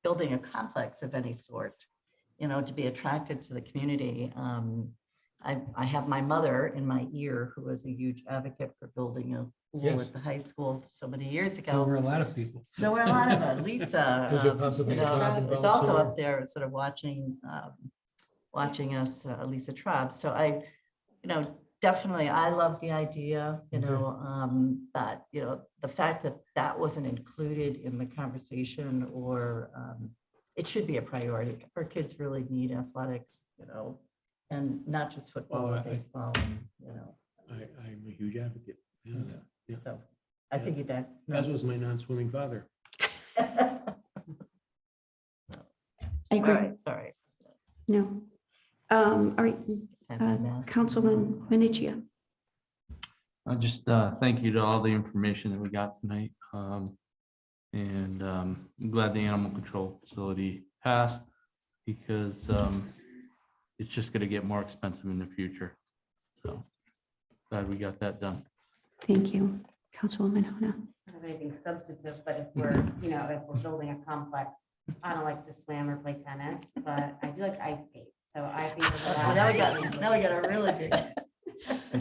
building a complex of any sort, to be attracted to the community, I have my mother in my ear who was a huge advocate for building a pool Yes. at the high school so many years ago. So were a lot of people. So we're a lot of it. Lisa Was there possibly a tribe is involved also somewhere? up there sort of watching us, Lisa Traub. So I, definitely, I love the idea, but, the fact that that wasn't included in the conversation or it should be a priority. Our kids really need athletics, and not just football or baseball, I'm a huge advocate. Yeah. So I piggyback. As was my non-swimming father. I All agree. right, sorry. No. All right, Councilman Minichia. I just thank you to all the information that we got tonight. And I'm glad the animal control facility passed because it's just going to get more expensive in the future. So glad we got that done. Thank you, Councilwoman Hona. I don't have anything substantive, but if we're, if we're building a complex, I don't like to swim or play tennis, but I do like to ice skate. So I think Now we got a really big.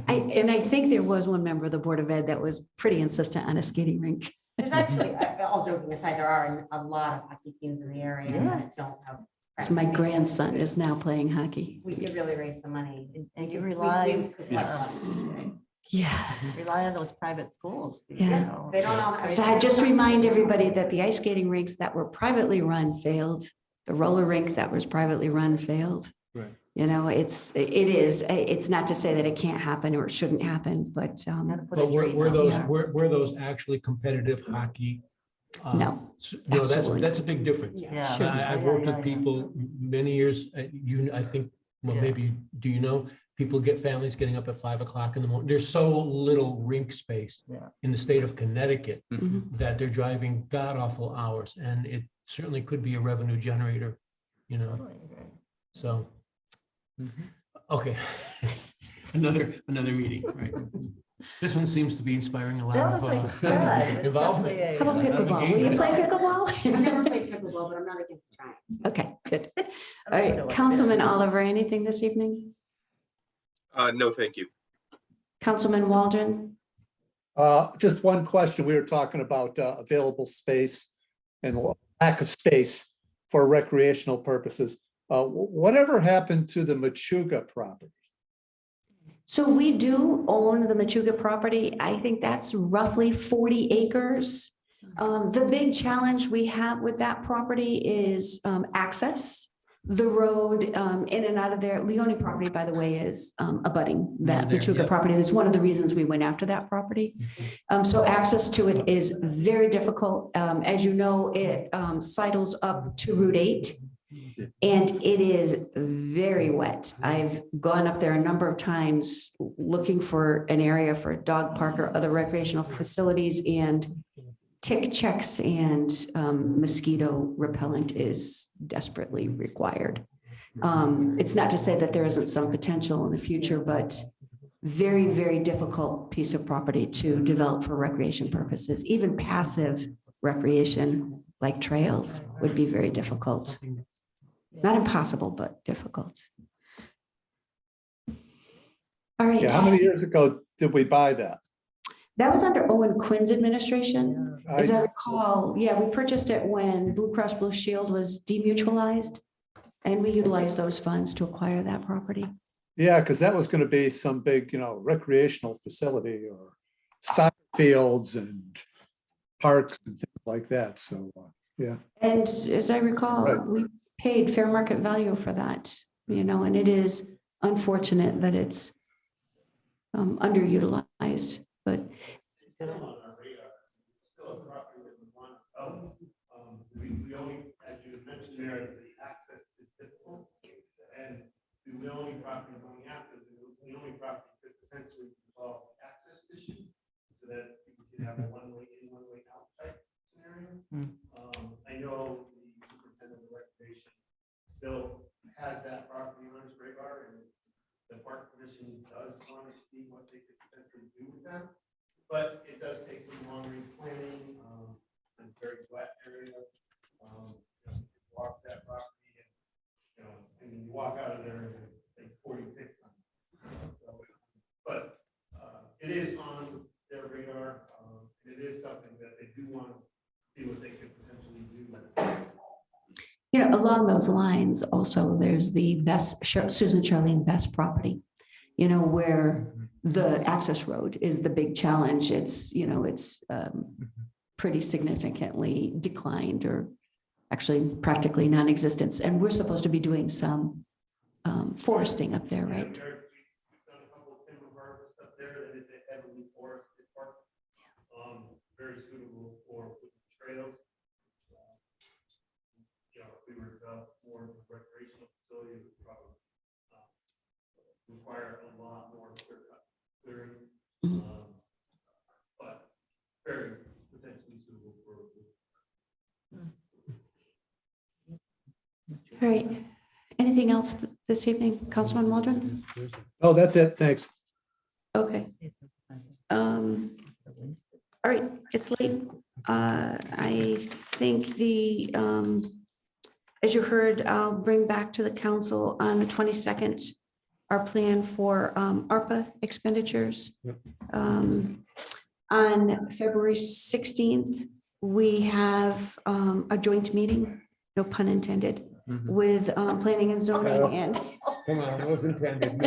I think there was one member of the Board of Ed that was pretty insistent on a skating rink. There's actually, all joking aside, there are a lot of hockey teams in the area that Yes. don't have. So my grandson is now playing hockey. We could really raise some money. And you We rely, could collect money. Yeah. rely on those private schools. Yeah. They don't all. So I just remind everybody that the ice skating rinks that were privately run failed. The roller rink that was privately run failed. Right. It's not to say that it can't happen or it shouldn't happen, but But were those Yeah. were those actually competitive hockey No, No, absolutely that's a big difference. Yeah. Sure. I've worked with people many years, I think, well, Yeah. maybe, do you know, people get families getting up at 5 o'clock in the morning. There's so little rink space Yeah. in the state of Connecticut Mhm. that they're driving god awful hours, and it certainly could be a revenue generator, you know, Totally agree. so. Okay. Another meeting, right? This one seems to be inspiring a lot That of was like, yeah, it's involvement. definitely How about a- pickleball? Will you play I've pickleball? never played pickleball, but I'm not against trying. Okay, good. All I don't know right, what Councilman it is. Oliver, anything this evening? No, thank you. Councilman Waldron? Just one question. We were talking about available space and lack of space for recreational purposes. Whatever happened to the Machuga property? So we do own the Machuga property. I think that's roughly 40 acres. The big challenge we have with that property is access. The road in and out of there, Leone property, by the way, is abutting that There, Machuga yeah. property. That's one of the reasons we went after that property. So access to it is very difficult. As you know, it sidles up to Route 8. And it is very wet. I've gone up there a number of times looking for an area for a dog park or other recreational facilities, and tick checks and mosquito repellent is desperately required. It's not to say that there isn't some potential in the future, but very, very difficult piece of property to develop for recreation purposes. Even passive recreation like trails would be very difficult. Not impossible, but difficult. All right. Yeah, how many years ago did we buy that? That was under Owen Quinn's administration. As I I- recall, yeah, we purchased it when Blue Cross Blue Shield was demutualized. And we utilized those funds to acquire that property. Yeah, because that was going to be some big, recreational facility or soccer fields and parks and things like that. So, yeah. And as I recall, Right. we paid fair market value for that, and it is unfortunate that it's underutilized, but We only, as you mentioned there, the access is difficult. And the only property going after, the only property could potentially resolve the access issue so that you could have a one-way in, one-way out type scenario. I know the superintendent of recreation still has that property on his radar, and the park commission does want to see what they could potentially do with that. But it does take some long-range planning, and very flat area. Walk that property and you walk out of there and like 40 ticks on it. But it is on their radar. It is something that they do want to see what they could potentially do. along those lines, also, there's the Susan Charlene Best property, where the access road is the big challenge. It's pretty significantly declined, or actually practically non-existent. And we're supposed to be doing some foresting up there, right? We've done a couple of timber harvest up there that is a heavily forested park. Very suitable for trails. If we were to develop more recreational facility, it would probably require a lot more clearing. But very potentially suitable for. All right. Anything else this evening, Councilman Waldron? Oh, that's it. Thanks. Okay. All right, it's late. I think as you heard, I'll bring back to the council on the 22nd, our plan for ARPA expenditures. On February 16th, we have a joint meeting, no pun intended, with planning and zoning and. Come on, it was intended.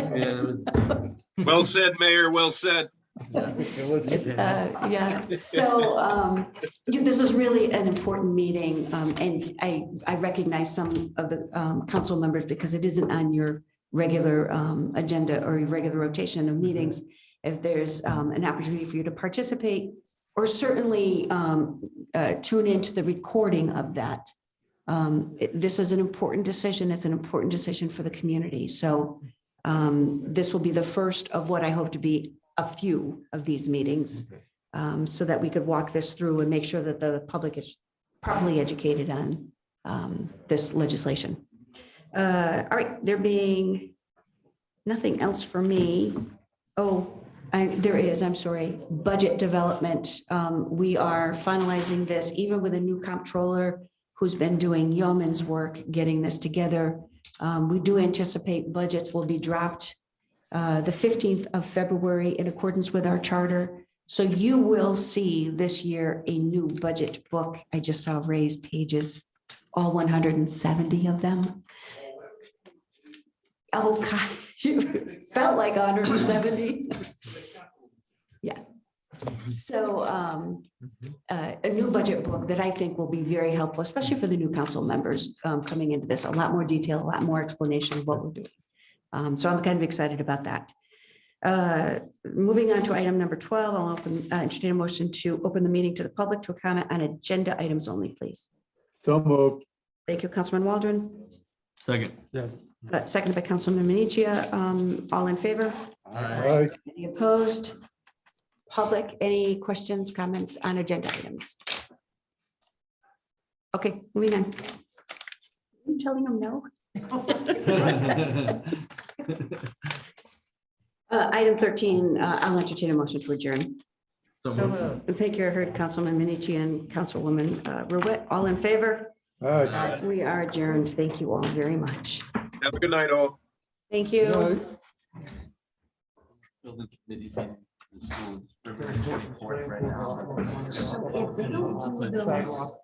Well said, Mayor, well said. Yeah, so this is really an important meeting, and I recognize some of the council members because it isn't on your regular agenda or your regular rotation of meetings. If there's an opportunity for you to participate or certainly tune into the recording of that. This is an important decision. It's an important decision for the community. So this will be the first of what I hope to be a few of these meetings, so that we could walk this through and make sure that the public is properly educated on this legislation. All right, there being nothing else for me. Oh, there is, I'm sorry, budget development. We are finalizing this even with a new comptroller who's been doing yeoman's work getting this together. We do anticipate budgets will be dropped the 15th of February in accordance with our charter. So you will see this year a new budget book. I just saw Ray's pages, all 170 of them. Oh, God, you felt like 170. Yeah. So a new budget book that I think will be very helpful, especially for the new council members coming into this. A lot more detail, a lot more explanation of what we're doing. So I'm kind of excited about that. Moving on to item number 12, I'll entertain a motion to open the meeting to the public to comment on agenda items only, please. So moved. Thank you, Councilman Waldron. Second. Seconded by Councilman Minichia. All in favor? Aye. Any opposed? Public, any questions, comments on agenda items? Okay, moving on. Are you telling them no? Item 13, I'll entertain a motion to adjourn. Thank you. I heard Councilman Minichi and Councilwoman Ruette. All in favor? Aye. We are adjourned. Thank you all very much. Have a good night, all. Thank you. Building committee meeting. February 24th right now. So if they don't do those-